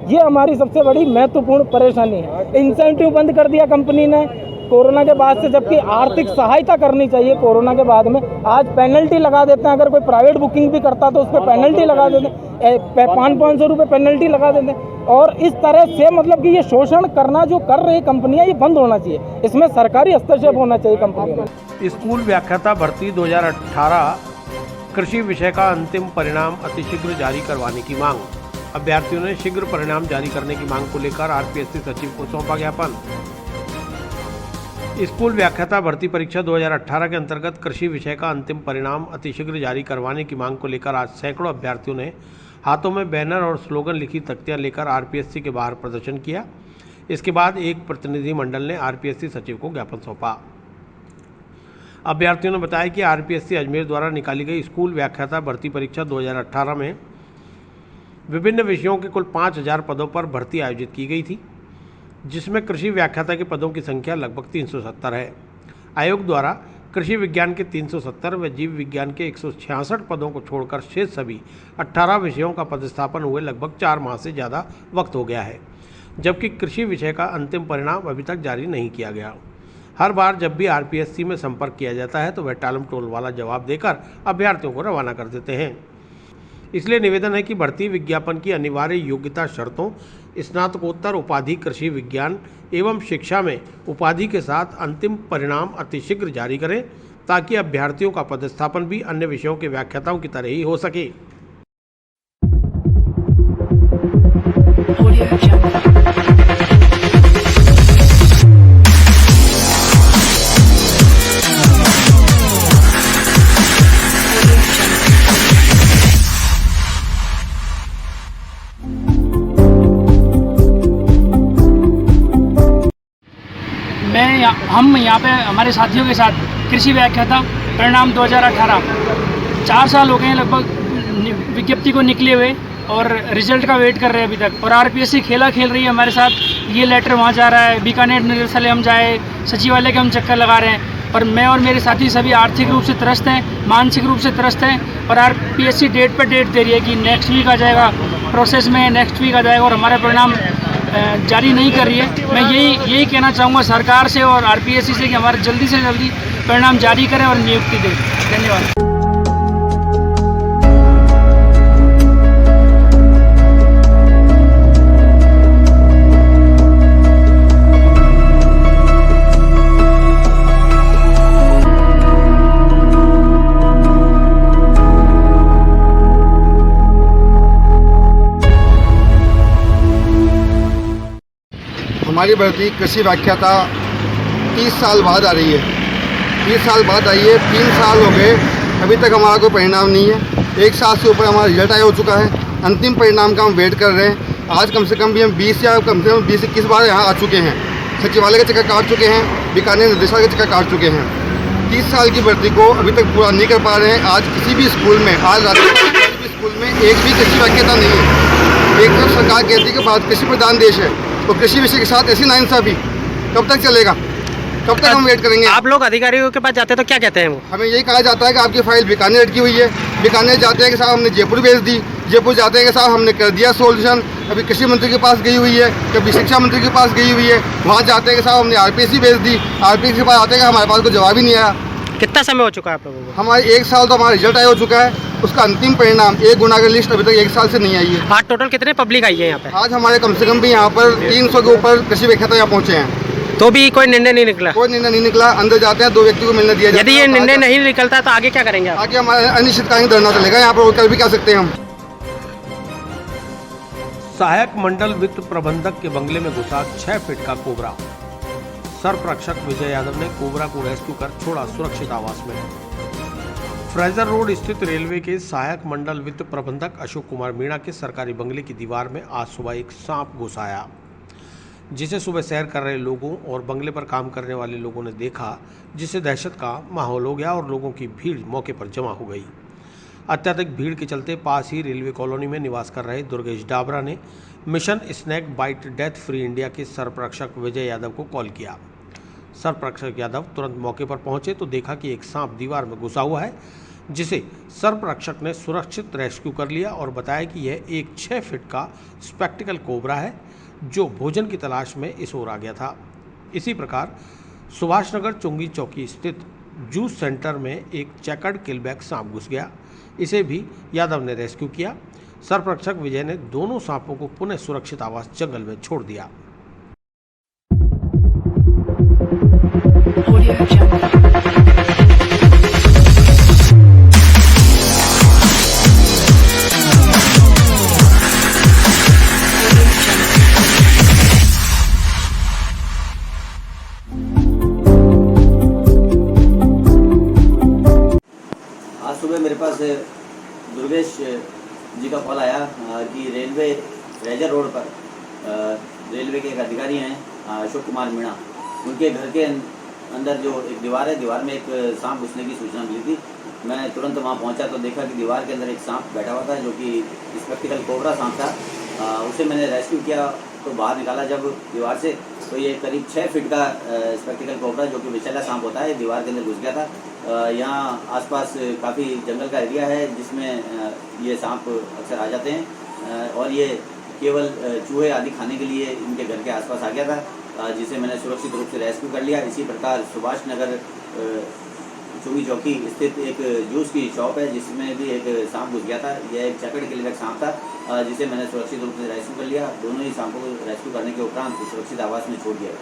ये हमारी सबसे बड़ी महत्वपूर्ण परेशानी है। इंसेंटिव बंद कर दिया कंपनी ने कोरोना के बाद से, जबकि आर्थिक सहायता करनी चाहिए कोरोना के बाद में। आज पेनल्टी लगा देते हैं, अगर कोई प्राइवेट बुकिंग भी करता तो उस पर पेनल्टी लगा देते हैं, 500-500 रुपये पेनल्टी लगा देते हैं। और इस तरह से मतलब कि ये शोषण करना जो कर रही कंपनियां, ये बंद होना चाहिए। इसमें सरकारी हस्तक्षेप होना चाहिए कंपनियों में। स्कूल व्याख्याता भर्ती 2018 कृषि विषय का अंतिम परिणाम अतिशीघ्र जारी करवाने की मांग। अभ्यर्थियों ने शीघ्र परिणाम जारी करने की मांग को लेकर आरपीएससी सचिव को सौंपा ज्ञापन। स्कूल व्याख्याता भर्ती परीक्षा 2018 के अंतर्गत कृषि विषय का अंतिम परिणाम अतिशीघ्र जारी करवाने की मांग को लेकर आज सैकड़ों अभ्यर्थियों ने हाथों में बैनर और स्लोगन लिखी तख्तियां लेकर आरपीएससी के बाहर प्रदर्शन किया। इसके बाद एक प्रतिनिधिमंडल ने आरपीएससी सचिव को ज्ञापन सौंपा। अभ्यर्थियों ने बताया कि आरपीएससी अजमेर द्वारा निकाली गई स्कूल व्याख्याता भर्ती परीक्षा 2018 में विभिन्न विषयों के कुल 5000 पदों पर भर्ती आयोजित की गई थी, जिसमें कृषि व्याख्याता के पदों की संख्या लगभग 370 है। आयोग द्वारा कृषि विज्ञान के 370 व जीव विज्ञान के 166 पदों को छोड़कर शेष सभी 18 विषयों का पदस्थापन हुए लगभग 4 माह से ज़्यादा वक्त हो गया है, जबकि कृषि विषय का अंतिम परिणाम अभी तक जारी नहीं किया गया। हर बार जब भी आरपीएससी में संपर्क किया जाता है तो वह टालम टोल वाला जवाब देकर अभ्यर्थियों को रवाना कर देते हैं। इसलिए निवेदन है कि भर्ती विज्ञापन की अनिवार्य योग्यता शर्तों, स्नातकोत्तर उपाधि कृषि विज्ञान एवं शिक्षा में उपाधि के साथ अंतिम परिणाम अतिशीघ्र जारी करें, ताकि अभ्यर्थियों का पदस्थापन भी अन्य विषयों के व्याख्याताओं की तरह ही हो सके। मैं हम यहाँ पे हमारे साथियों के साथ कृषि व्याख्याता परिणाम 2018 4 साल हो गए हैं लगभग विज्ञप्ति को निकले हुए और रिजल्ट का वेट कर रहे हैं अभी तक। और आरपीएससी खेला खेल रही है हमारे साथ, ये लेटर वहाँ जा रहा है, बीकानेर निदेशालय हम जाए, सचिवालय के हम चक्कर लगा रहे हैं, पर मैं और मेरे साथी सभी आर्थिक रूप से त्रस्त हैं, मानसिक रूप से त्रस्त हैं। और आरपीएससी डेट पर डेट दे रही है कि नेक्स्ट वीक आ जाएगा, प्रोसेस में नेक्स्ट वीक आ जाएगा, और हमारा परिणाम जारी नहीं कर रही है। मैं यही कहना चाहूँगा सरकार से और आरपीएससी से कि हमारा जल्दी से जल्दी परिणाम जारी करें और नियुक्ति दें। धन्यवाद। हमारी भर्ती कृषि व्याख्याता 30 साल बाद आ रही है। 30 साल बाद आई है, 3 साल हो गए, अभी तक हमारा कोई परिणाम नहीं है। 1 साल से ऊपर हमारा रिजल्ट आया हो चुका है, अंतिम परिणाम का हम वेट कर रहे हैं। आज कम से कम भी हम 20 या कम से कम 20-21 बार यहाँ आ चुके हैं, सचिवालय के चक्कर काट चुके हैं, बीकानेर निदेशालय के चक्कर काट चुके हैं। 30 साल की भर्ती को अभी तक पूरा नहीं कर पा रहे हैं। आज किसी भी स्कूल में, आज राजस्थान किसी भी स्कूल में एक भी कृषि व्याख्याता नहीं है। एक तरफ सरकार कहती है कि भारत कृषि प्रधान देश है, तो कृषि विषय के साथ ऐसी नाइंसाफी कब तक चलेगा, कब तक हम वेट करेंगे। आप लोग अधिकारियों के पास जाते हैं तो क्या कहते हैं वो? हमें यही कहा जाता है कि आपकी फाइल बीकानेर अटकी हुई है। बीकानेर जाते हैं कि साहब हमने जयपुर भेज दी, जयपुर जाते हैं कि साहब हमने कर दिया सोल्यूशन, कभी कृषि मंत्री के पास गई हुई है, कभी शिक्षा मंत्री के पास गई हुई है। वहाँ जाते हैं कि साहब हमने आरपीएससी भेज दी, आरपीएससी के पास आते हैं कि हमारे पास कोई जवाब ही नहीं आया। कितना समय हो चुका है आप लोगों को? हमारे 1 साल तो हमारा रिजल्ट आया हो चुका है, उसका अंतिम परिणाम 1 गुना की लिस्ट अभी तक 1 साल से नहीं आई है। आज टोटल कितने पब्लिक आई है यहाँ पे? आज हमारे कम से कम भी यहाँ पर 300 के ऊपर कृषि व्याख्याता यहाँ पहुँचे हैं, तो भी कोई निर्णय नहीं निकला? कोई निर्णय नहीं निकला। अंदर जाते हैं 2 व्यक्ति को मिलने दिया जाता है। यदि ये निर्णय नहीं निकलता तो आगे क्या करेंगे आप? आगे हमारा अनिश्चितकालीन धरना चलेगा यहाँ पर, कर भी क्या सकते हैं हम। सहायक मंडल वित्त प्रबंधक के बंगले में घुसा 6 फीट का कोबरा। सरप्रक्षक विजय यादव ने कोबरा को रेस्क्यू कर छोड़ा सुरक्षित आवास में। फ्रेजर रोड स्थित रेलवे के सहायक मंडल वित्त प्रबंधक अशोक कुमार मीणा के सरकारी बंगले की दीवार में आज सुबह एक सांप घुस आया, जिसे सुबह सैर कर रहे लोगों और बंगले पर काम करने वाले लोगों ने देखा, जिससे दहशत का माहौल हो गया और लोगों की भीड़ मौके पर जमा हो गई। अत्यधिक भीड़ के चलते पास ही रेलवे कॉलोनी में निवास कर रहे दुर्गेश डाबरा ने mission snack bite death free India के सरप्रक्षक विजय यादव को कॉल किया। सरप्रक्षक यादव तुरंत मौके पर पहुंचे तो देखा कि एक सांप दीवार में घुसा हुआ है, जिसे सरप्रक्षक ने सुरक्षित रेस्क्यू कर लिया और बताया कि यह एक 6 फीट का स्पेक्टिकल कोबरा है, जो भोजन की तलाश में इस ओर आ गया था। इसी प्रकार सुभाष नगर चुंगी चौकी स्थित जूस सेंटर में एक चेकर्ड किलबैक सांप घुस गया, इसे भी यादव ने रेस्क्यू किया। सरप्रक्षक विजय ने दोनों सांपों को पुनः सुरक्षित आवास जंगल में छोड़ दिया। आज सुबह मेरे पास दुर्गेश जी का कॉल आया कि रेलवे फ्रेजर रोड पर रेलवे के एक अधिकारी हैं अशोक कुमार मीणा, उनके घर के अंदर जो एक दीवार है, दीवार में एक सांप घुसने की सूचना मिली थी। मैं तुरंत वहाँ पहुँचा तो देखा कि दीवार के अंदर एक सांप बैठा हुआ था, जो कि स्पेक्टिकल कोबरा सांप था। उसे मैंने रेस्क्यू किया तो बाहर निकाला जब दीवार से, तो ये करीब 6 फीट का स्पेक्टिकल कोबरा, जो कि विषैला सांप होता है, दीवार के अंदर घुस गया था। यहाँ आसपास काफ़ी जंगल का एरिया है, जिसमें ये सांप अक्सर आ जाते हैं और ये केवल चूहे आदि खाने के लिए इनके घर के आसपास आ गया था, जिसे मैंने सुरक्षित रूप से रेस्क्यू कर लिया। इसी प्रकार सुभाष नगर चुंगी चौकी स्थित एक जूस की शॉप है, जिसमें भी एक सांप घुस गया था। यह एक चेकर्ड किलबैक सांप था, जिसे मैंने सुरक्षित रूप से रेस्क्यू कर लिया। दोनों ही सांपों को रेस्क्यू करने के उपरांत सुरक्षित आवास में छोड़ दिया।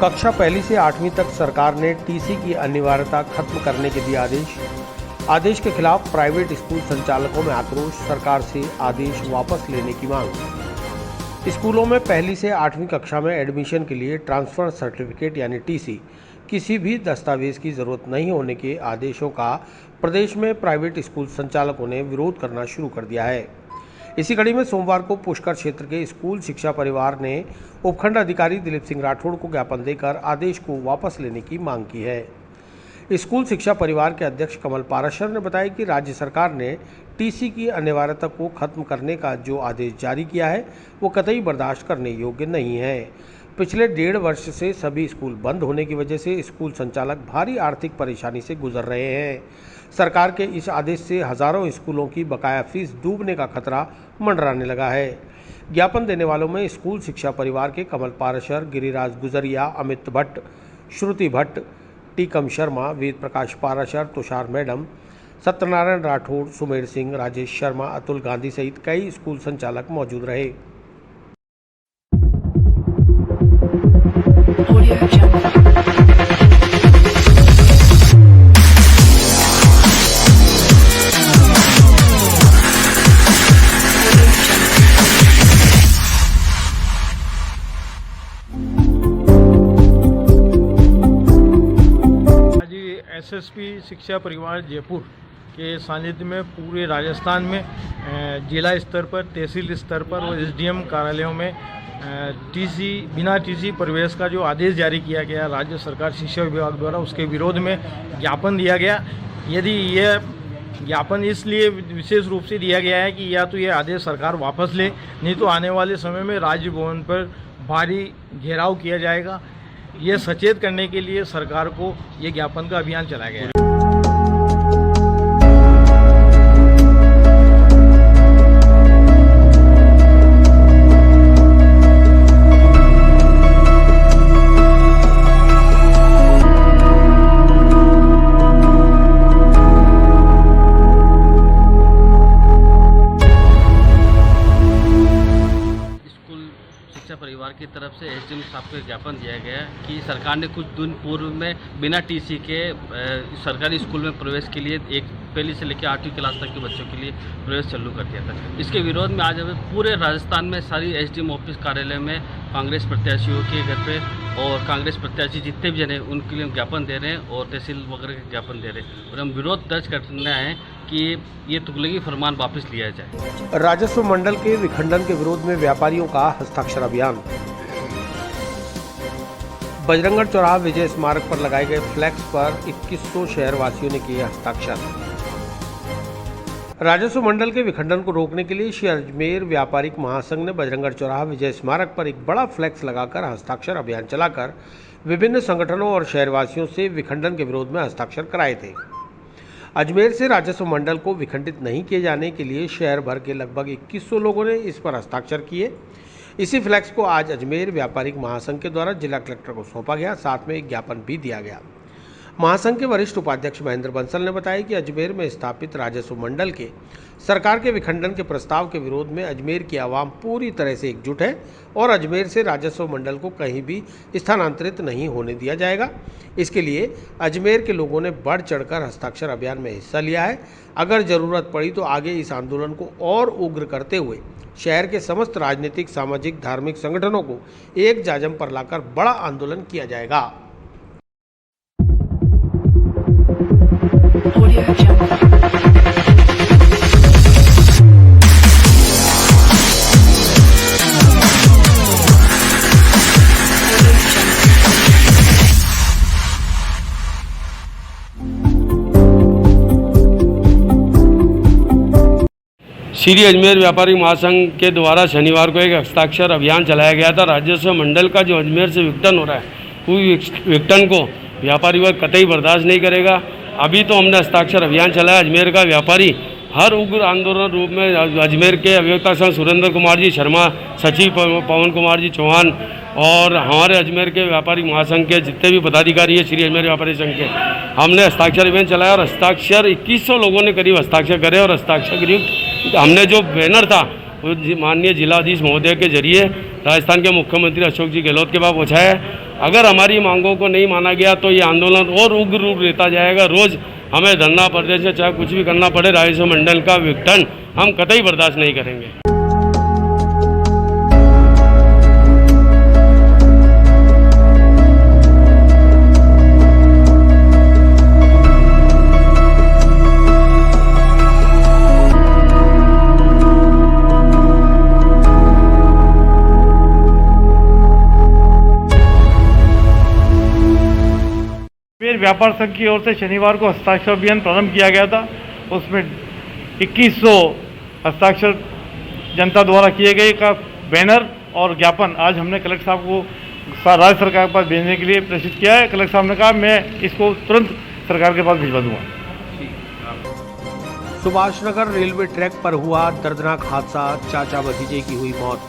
कक्षा 1 से 8वीं तक सरकार ने टीसी की अनिवार्यता खत्म करने के दिए आदेश। आदेश के खिलाफ प्राइवेट स्कूल संचालकों में आक्रोश, सरकार से आदेश वापस लेने की मांग। स्कूलों में 1 से 8वीं कक्षा में एडमिशन के लिए ट्रांसफर सर्टिफिकेट यानी टीसी, किसी भी दस्तावेज की जरूरत नहीं होने के आदेशों का प्रदेश में प्राइवेट स्कूल संचालकों ने विरोध करना शुरू कर दिया है। इसी कड़ी में सोमवार को पुष्कर क्षेत्र के स्कूल शिक्षा परिवार ने उपखंड अधिकारी दिलीप सिंह राठौड़ को ज्ञापन देकर आदेश को वापस लेने की मांग की है। स्कूल शिक्षा परिवार के अध्यक्ष कमल पाराशर ने बताया कि राज्य सरकार ने टीसी की अनिवार्यता को खत्म करने का जो आदेश जारी किया है वो कतई बर्दाश्त करने योग्य नहीं है। पिछले 1.5 वर्ष से सभी स्कूल बंद होने की वजह से स्कूल संचालक भारी आर्थिक परेशानी से गुजर रहे हैं। सरकार के इस आदेश से हजारों स्कूलों की बकाया फीस डूबने का खतरा मंडराने लगा है। ज्ञापन देने वालों में स्कूल शिक्षा परिवार के कमल पाराशर, गिरिराज गुजरिया, अमित भट्ट, श्रुति भट्ट, टीकम शर्मा, वेद प्रकाश पाराशर, तुषार मैडम, सत्यनारायण राठौड़, सुमेर सिंह, राजेश शर्मा, अतुल गांधी सहित कई स्कूल संचालक मौजूद रहे। एसएसपी शिक्षा परिवार जयपुर के सानिध्य में पूरे राजस्थान में जिला स्तर पर, तहसील स्तर पर और एसडीएम कार्यालयों में बिना टीसी प्रवेश का जो आदेश जारी किया गया राज्य सरकार शिक्षा विभाग द्वारा, उसके विरोध में ज्ञापन दिया गया। यदि यह ज्ञापन इसलिए विशेष रूप से दिया गया है कि या तो ये आदेश सरकार वापस ले, नहीं तो आने वाले समय में राजभवन पर भारी घेराव किया जाएगा। ये सचेत करने के लिए सरकार को ये ज्ञापन का अभियान चलाया गया है। परिवार की तरफ से एसडीएम साहब को ज्ञापन दिया गया कि सरकार ने कुछ दिन पूर्व में बिना टीसी के सरकारी स्कूल में प्रवेश के लिए पहली से लेकर 8वीं क्लास तक के बच्चों के लिए प्रवेश चालू कर दिया था। इसके विरोध में आज हमें पूरे राजस्थान में सारी एसडीएम ऑफिस कार्यालय में कांग्रेस प्रत्याशियों के घर पे और कांग्रेस प्रत्याशी जितने भी जन हैं उनके लिए हम ज्ञापन दे रहे हैं और तहसील वगैरह के ज्ञापन दे रहे हैं और हम विरोध दर्ज करना है कि ये तुगलकी फरमान वापस लिया जाए। राजस्व मंडल के विखंडन के विरोध में व्यापारियों का हस्ताक्षर अभियान। बजरंगगढ़ चौराहा विजय स्मारक पर लगाए गए फ्लैक्स पर 2100 शहरवासियों ने किए हस्ताक्षर। राजस्व मंडल के विखंडन को रोकने के लिए श्री अजमेर व्यापारिक महासंघ ने बजरंगगढ़ चौराहा विजय स्मारक पर एक बड़ा फ्लैक्स लगाकर हस्ताक्षर अभियान चलाकर विभिन्न संगठनों और शहरवासियों से विखंडन के विरोध में हस्ताक्षर कराए थे। अजमेर से राजस्व मंडल को विखंडित नहीं किए जाने के लिए शहर भर के लगभग 2100 लोगों ने इस पर हस्ताक्षर किए। इसी फ्लैक्स को आज अजमेर व्यापारिक महासंघ के द्वारा जिला कलेक्टर को सौंपा गया, साथ में एक ज्ञापन भी दिया गया। महासंघ के वरिष्ठ उपाध्यक्ष महेंद्र बंसल ने बताया कि अजमेर में स्थापित राजस्व मंडल के सरकार के विखंडन के प्रस्ताव के विरोध में अजमेर की आवाम पूरी तरह से एकजुट है और अजमेर से राजस्व मंडल को कहीं भी स्थानांतरित नहीं होने दिया जाएगा। इसके लिए अजमेर के लोगों ने बढ़ चढ़कर हस्ताक्षर अभियान में हिस्सा लिया है। अगर जरूरत पड़ी तो आगे इस आंदोलन को और उग्र करते हुए शहर के समस्त राजनीतिक, सामाजिक, धार्मिक संगठनों को एक जाजम पर लाकर बड़ा आंदोलन किया जाएगा। श्री अजमेर व्यापारी महासंघ के द्वारा शनिवार को एक हस्ताक्षर अभियान चलाया गया था। राजस्व मंडल का जो अजमेर से विघटन हो रहा है, उस विघटन को व्यापारी वर्ग कतई बर्दाश्त नहीं करेगा। अभी तो हमने हस्ताक्षर अभियान चलाया। अजमेर का व्यापारी हर उग्र आंदोलन रूप में अजमेर के अभियंता संघ सुरेंद्र कुमार जी शर्मा, सचिव पवन कुमार जी चौहान और हमारे अजमेर के व्यापारी महासंघ के जितने भी पदाधिकारी है श्री अजमेर व्यापारी संघ के, हमने हस्ताक्षर अभियान चलाया और हस्ताक्षर 2100 लोगों ने करीब हस्ताक्षर करे और हस्ताक्षर हमने जो बैनर था वो माननीय जिलाधीश महोदय के जरिए राजस्थान के मुख्यमंत्री अशोक जी गहलोत के पास पहुँचाया है। अगर हमारी मांगों को नहीं माना गया तो ये आंदोलन और उग्र रूप लेता जाएगा। रोज़ हमें धरना प्रदर्शन चाहे कुछ भी करना पड़े, राजस्व मंडल का विघटन हम कतई बर्दाश्त नहीं करेंगे। व्यापार संघ की ओर से शनिवार को हस्ताक्षर अभियान प्रारंभ किया गया था। उसमें 2100 हस्ताक्षर जनता द्वारा किए गए का बैनर और ज्ञापन आज हमने कलेक्टर साहब को राज्य सरकार के पास भेजने के लिए प्रेषित किया है। कलेक्टर साहब ने कहा मैं इसको तुरंत सरकार के पास भिजवा दूंगा। सुभाष नगर रेलवे ट्रैक पर हुआ दर्दनाक हादसा, चाचा भतीजे की हुई मौत।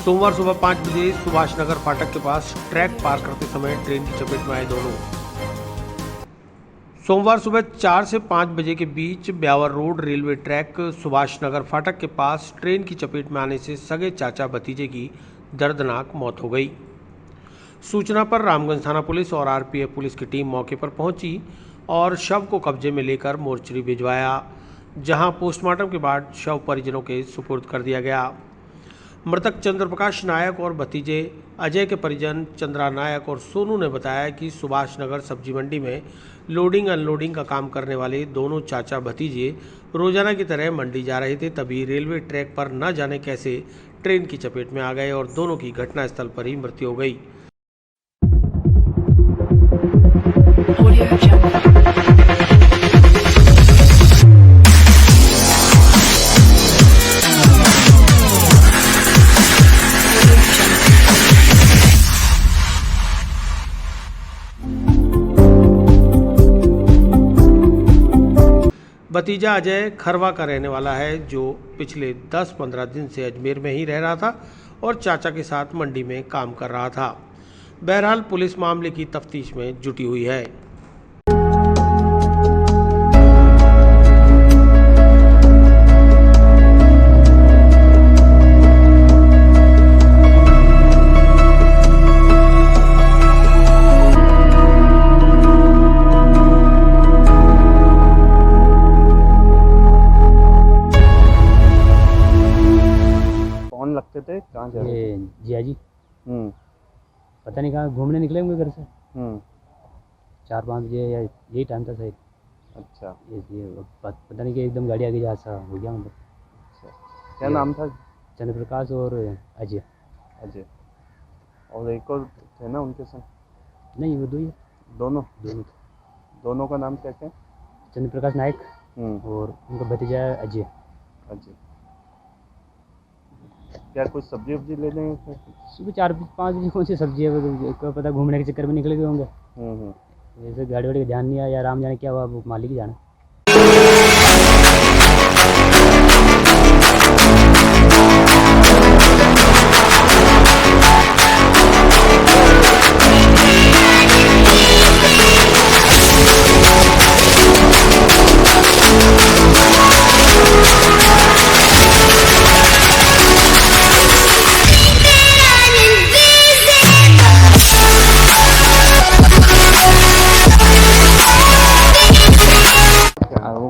सोमवार सुबह 5 बजे सुभाष नगर फाटक के पास ट्रैक पार करते समय ट्रेन की चपेट में आए दोनों। सोमवार सुबह 4 से 5 बजे के बीच Beawar road railway track Subhash Nagar फाटक के पास ट्रेन की चपेट में आने से सगे चाचा भतीजे की दर्दनाक मौत हो गई। सूचना पर रामगंज थाना पुलिस और आरपीएफ पुलिस की टीम मौके पर पहुंची और शव को कब्जे में लेकर मोर्चरी भिजवाया, जहां पोस्टमार्टम के बाद शव परिजनों के सुपुर्द कर दिया गया। मृतक चंद्रप्रकाश नायक और भतीजे अजय के परिजन चंद्रा नायक और सोनू ने बताया कि सुभाष नगर सब्जी मंडी में लोडिंग अनलोडिंग का काम करने वाले दोनों चाचा भतीजे रोजाना की तरह मंडी जा रहे थे, तभी रेलवे ट्रैक पर न जाने कैसे ट्रेन की चपेट में आ गए और दोनों की घटनास्थल पर ही मृत्यु हो गई। भतीजा अजय खरवा का रहने वाला है, जो पिछले 10-15 दिन से अजमेर में ही रह रहा था और चाचा के साथ मंडी में काम कर रहा था। बहरहाल पुलिस मामले की तफ्तीश में जुटी हुई है। लगते थे कहाँ जा रहे थे? जिया जी पता नहीं कहाँ घूमने निकले होंगे घर से। 4-5 बजे या यही टाइम था शायद। अच्छा, ये पता नहीं कि एकदम गाड़ी आगे हादसा हो गया मतलब। अच्छा, क्या नाम था? चंद्रप्रकाश और अजय। अजय और एक और थे ना उनके संग? नहीं, वो दो ही। दोनों का नाम क्या क्या? चंद्रप्रकाश नायक और उनका भतीजा अजय। क्या कुछ सब्जी वब्जी ले लेंगे? सुबह 4-5 बजे कौन सी सब्जी है, को पता, घूमने के चक्कर में निकले गए होंगे। जैसे गाड़ी वाड़ी का ध्यान नहीं आया या राम जाने क्या हुआ, वो मालिक ही जाना।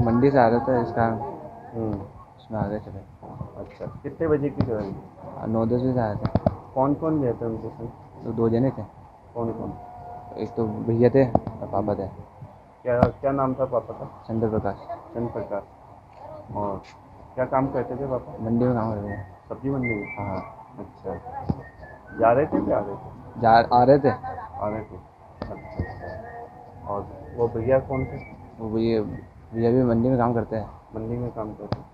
मंडी से आ रहा था इसका उसमें आ गए चले। अच्छा, कितने बजे की जगह? 9-10 बजे से आया था। कौन कौन गए थे उनके संग? तो 2 जने थे। कौन कौन? एक तो भैया थे और पापा थे। क्या नाम था पापा का? चंद्रप्रकाश। और क्या काम करते थे पापा? मंडी में काम करते थे। सब्जी मंडी में? हाँ। अच्छा, जा रहे थे क्या? आ रहे थे। अच्छा, और वो भैया कौन थे? वो भैया भी मंडी में काम करते हैं। मंडी में काम करते हैं?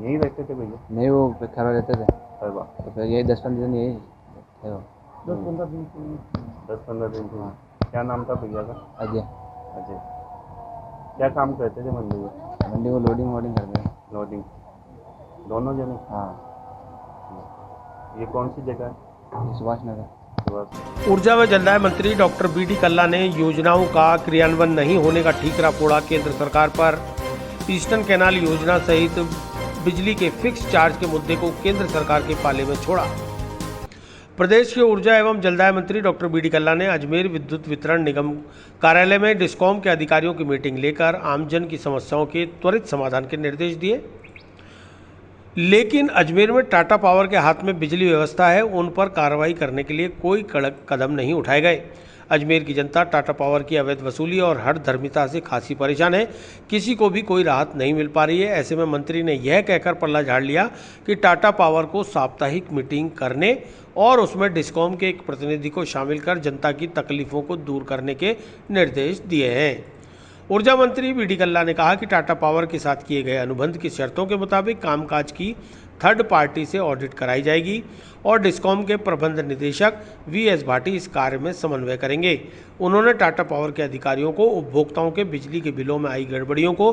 यहीं रहते थे भैया? नहीं, वो खरवा रहते थे। खरवा। तो फिर यही 10-15 दिन यही थे वो। 10-15 दिन थे। क्या नाम था भैया का? अजय। क्या काम करते थे मंडी में? मंडी में लोडिंग वोडिंग करते हैं। लोडिंग दोनों जने? हाँ। ये कौन सी जगह है? सुभाष नगर। ऊर्जा व जलदाय मंत्री डॉक्टर बी.डी. कल्ला ने योजनाओं का क्रियान्वयन नहीं होने का ठीकरा फोड़ा केंद्र सरकार पर। ईस्टर्न कैनाल योजना सहित बिजली के फिक्स चार्ज के मुद्दे को केंद्र सरकार के पाले में छोड़ा। प्रदेश के ऊर्जा एवं जलदाय मंत्री डॉक्टर बी.डी. कल्ला ने अजमेर विद्युत वितरण निगम कार्यालय में डिस्कॉम के अधिकारियों की मीटिंग लेकर आमजन की समस्याओं के त्वरित समाधान के निर्देश दिए। लेकिन अजमेर में टाटा पावर के हाथ में बिजली व्यवस्था है, उन पर कार्रवाई करने के लिए कोई कड़क कदम नहीं उठाए गए। अजमेर की जनता टाटा पावर की अवैध वसूली और हर धर्मिता से खासी परेशान है। किसी को भी कोई राहत नहीं मिल पा रही है। ऐसे में मंत्री ने यह कहकर पल्ला झाड़ लिया कि टाटा पावर को साप्ताहिक मीटिंग करने और उसमें डिस्कॉम के एक प्रतिनिधि को शामिल कर जनता की तकलीफों को दूर करने के निर्देश दिए हैं। ऊर्जा मंत्री बी डी कल्ला ने कहा कि टाटा पावर के साथ किए गए अनुबंध की शर्तों के मुताबिक कामकाज की थर्ड पार्टी से ऑडिट कराई जाएगी और डिस्कॉम के प्रबंध निदेशक वी.एस. भाटी इस कार्य में समन्वय करेंगे। उन्होंने टाटा पावर के अधिकारियों को उपभोक्ताओं के बिजली के बिलों में आई गड़बड़ियों को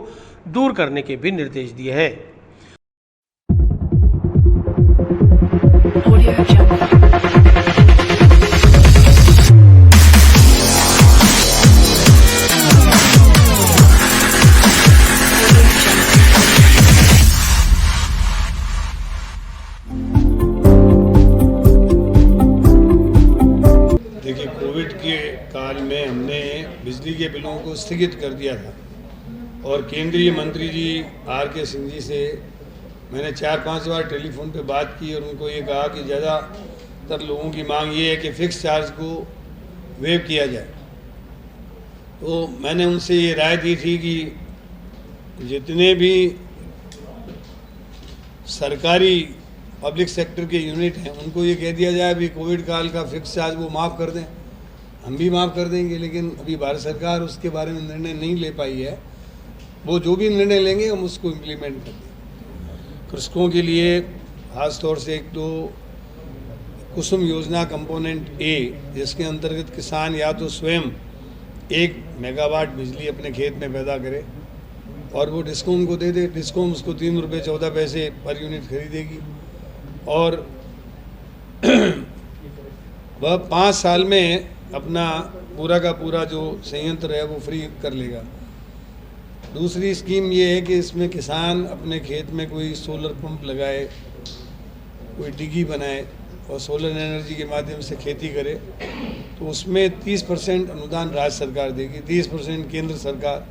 दूर करने के भी निर्देश दिए हैं। देखिए, कोविड के काल में हमने बिजली के बिलों को स्थगित कर दिया था और केंद्रीय मंत्री जी R.K. सिंह जी से मैंने 4-5 बार टेलीफोन पे बात की और उनको ये कहा कि ज़्यादातर लोगों की मांग ये है कि फ़िक्स चार्ज को वेव किया जाए। तो मैंने उनसे ये राय दी थी कि जितने भी सरकारी पब्लिक सेक्टर के यूनिट हैं उनको ये कह दिया जाए अभी कोविड काल का फ़िक्स चार्ज वो माफ़ कर दें, हम भी माफ़ कर देंगे। लेकिन अभी भारत सरकार उसके बारे में निर्णय नहीं ले पाई है। वो जो भी निर्णय लेंगे हम उसको इम्प्लीमेंट कर देंगे। कृषकों के लिए खास तौर से एक तो कुसुम योजना कंपोनेंट ए, जिसके अंतर्गत किसान या तो स्वयं 1 मेगावाट बिजली अपने खेत में पैदा करे और वो डिस्कॉम को दे दे। डिस्कॉम उसको 3 रुपये 14 पैसे पर यूनिट खरीदेगी और वह 5 साल में अपना पूरा का पूरा जो संयंत्र है वो फ्री कर लेगा। दूसरी स्कीम ये है कि इसमें किसान अपने खेत में कोई सोलर पंप लगाए, कोई डिगी बनाए और सोलर एनर्जी के माध्यम से खेती करे तो उसमें 30% अनुदान राज्य सरकार देगी, 30% केंद्र सरकार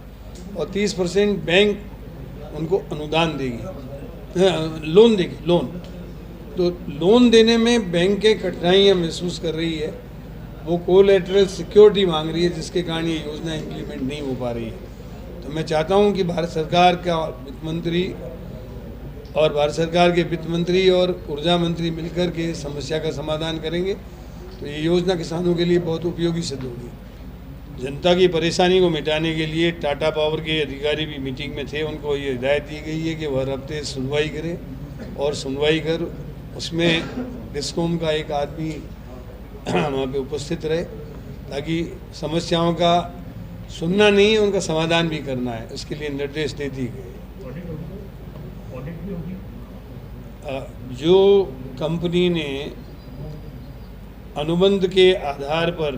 और 30% बैंक उनको अनुदान देगी, लोन देगी, लोन। तो लोन देने में बैंकें कठिनाइयाँ महसूस कर रही है, वो कोलैटरल सिक्योरिटी मांग रही है, जिसके कारण ये योजना इम्प्लीमेंट नहीं हो पा रही है। तो मैं चाहता हूँ कि भारत सरकार का वित्त मंत्री और भारत सरकार के वित्त मंत्री और ऊर्जा मंत्री मिलकर के समस्या का समाधान करेंगे तो ये योजना किसानों के लिए बहुत उपयोगी सिद्ध होगी। जनता की परेशानी को मिटाने के लिए टाटा पावर के अधिकारी भी मीटिंग में थे, उनको ये हिदायत दी गई है कि वह हर हफ्ते सुनवाई करें और सुनवाई कर उसमें डिस्कॉम का एक आदमी वहाँ पे उपस्थित रहे ताकि समस्याओं का सुनना नहीं है, उनका समाधान भी करना है, इसके लिए निर्देश दे दिए गए। जो कंपनी ने अनुबंध के आधार पर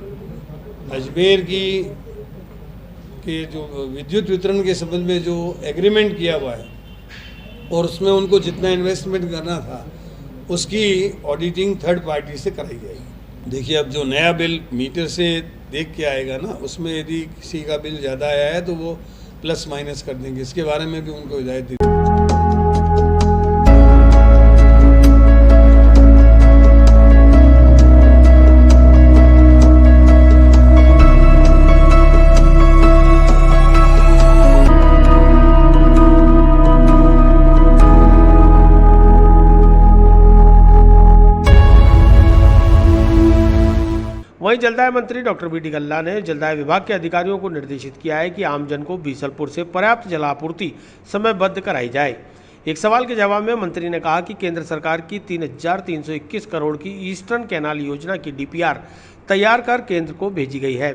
अजमेर के जो विद्युत वितरण के संबंध में जो एग्रीमेंट किया हुआ है और उसमें उनको जितना इन्वेस्टमेंट करना था उसकी ऑडिटिंग थर्ड पार्टी से कराई जाएगी। देखिए, अब जो नया बिल मीटर से देख के आएगा ना, उसमें यदि किसी का बिल ज़्यादा आया है तो वो प्लस माइनस कर देंगे। इसके बारे में भी उनको हिदायत दी। वहीं जलदाय मंत्री डॉक्टर बी डी कल्ला ने जलदाय विभाग के अधिकारियों को निर्देशित किया है कि आमजन को बीसलपुर से पर्याप्त जलापूर्ति समयबद्ध कराई जाए। एक सवाल के जवाब में मंत्री ने कहा कि केंद्र सरकार की 3,321 करोड़ की ईस्टर्न कैनाल योजना की DPR तैयार कर केंद्र को भेजी गई है।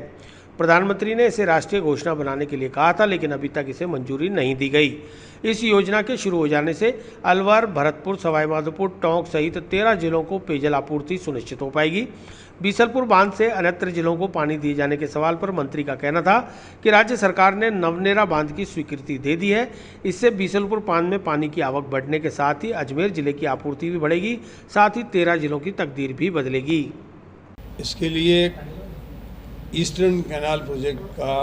प्रधानमंत्री ने इसे राष्ट्रीय घोषणा बनाने के लिए कहा था, लेकिन अभी तक इसे मंजूरी नहीं दी गई। इस योजना के शुरू हो जाने से अलवर, भरतपुर, सवाईमाधोपुर, टोंक सहित 13 जिलों को पेयजल आपूर्ति सुनिश्चित हो पाएगी। बीसलपुर बांध से अन्यत्र जिलों को पानी दिए जाने के सवाल पर मंत्री का कहना था कि राज्य सरकार ने नवनेरा बांध की स्वीकृति दे दी है। इससे बीसलपुर बांध में पानी की आवक बढ़ने के साथ ही अजमेर जिले की आपूर्ति भी बढ़ेगी, साथ ही 13 जिलों की तकदीर भी बदलेगी। इसके लिए ईस्टर्न कैनाल प्रोजेक्ट का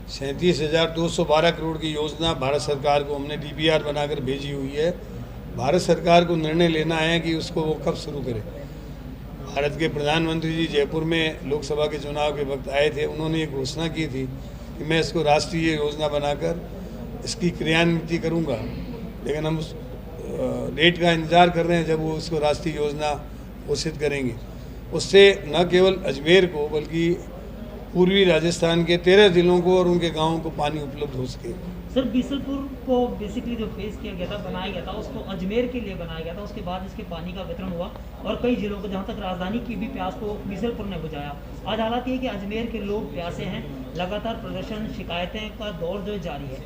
37,212 करोड़ की योजना भारत सरकार को हमने DPR बनाकर भेजी हुई है। भारत सरकार को निर्णय लेना है कि उसको वो कब शुरू करे। भारत के प्रधानमंत्री जी जयपुर में लोकसभा के चुनाव के वक्त आए थे। उन्होंने एक घोषणा की थी कि मैं इसको राष्ट्रीय योजना बनाकर इसकी क्रियान्वित करूंगा, लेकिन हम उस डेट का इंतज़ार कर रहे हैं जब वो इसको राष्ट्रीय योजना घोषित करेंगे। उससे न केवल अजमेर को बल्कि पूर्वी राजस्थान के 13 जिलों को और उनके गाँवों को पानी उपलब्ध हो सके। सर, बीसलपुर को बेसिकली जो फेस किया गया था, बनाया गया था, उसको अजमेर के लिए बनाया गया था। उसके बाद इसके पानी का वितरण हुआ और कई जिलों को, जहां तक राजधानी की भी प्यास को बीसलपुर ने बुझाया। आज हालात ये कि अजमेर के लोग प्यासे हैं, लगातार प्रदर्शन, शिकायतें का दौर जो जारी है।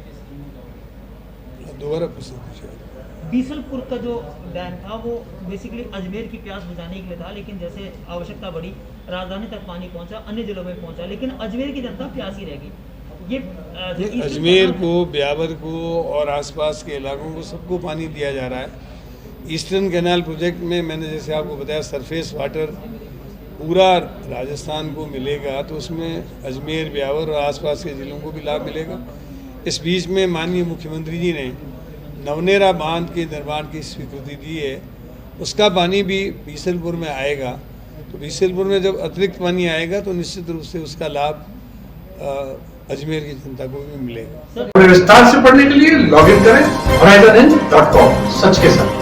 दोबारा प्रश्न पूछिए। बीसलपुर का जो डैम था वो बेसिकली अजमेर की प्यास बुझाने के लिए था, लेकिन जैसे आवश्यकता बढ़ी, राजधानी तक पानी पहुंचा, अन्य जिलों में पहुंचा, लेकिन अजमेर की जनता प्यासी रह गई। ये अजमेर को, ब्यावर को और आसपास के इलाकों को सबको पानी दिया जा रहा है। ईस्टर्न कैनाल प्रोजेक्ट में मैंने जैसे आपको बताया सरफेस वाटर पूरा राजस्थान को मिलेगा, तो उसमें अजमेर, ब्यावर और आसपास के ज़िलों को भी लाभ मिलेगा। इस बीच में माननीय मुख्यमंत्री जी ने नवनेरा बांध के निर्माण की स्वीकृति दी है, उसका पानी भी बीसलपुर में आएगा। तो बीसलपुर में जब अतिरिक्त पानी आएगा तो निश्चित रूप से उसका लाभ अजमेर की जनता को भी मिलेगा। विस्तार से पढ़ने के लिए लॉग इन करें horizonn.com, सच के साथ।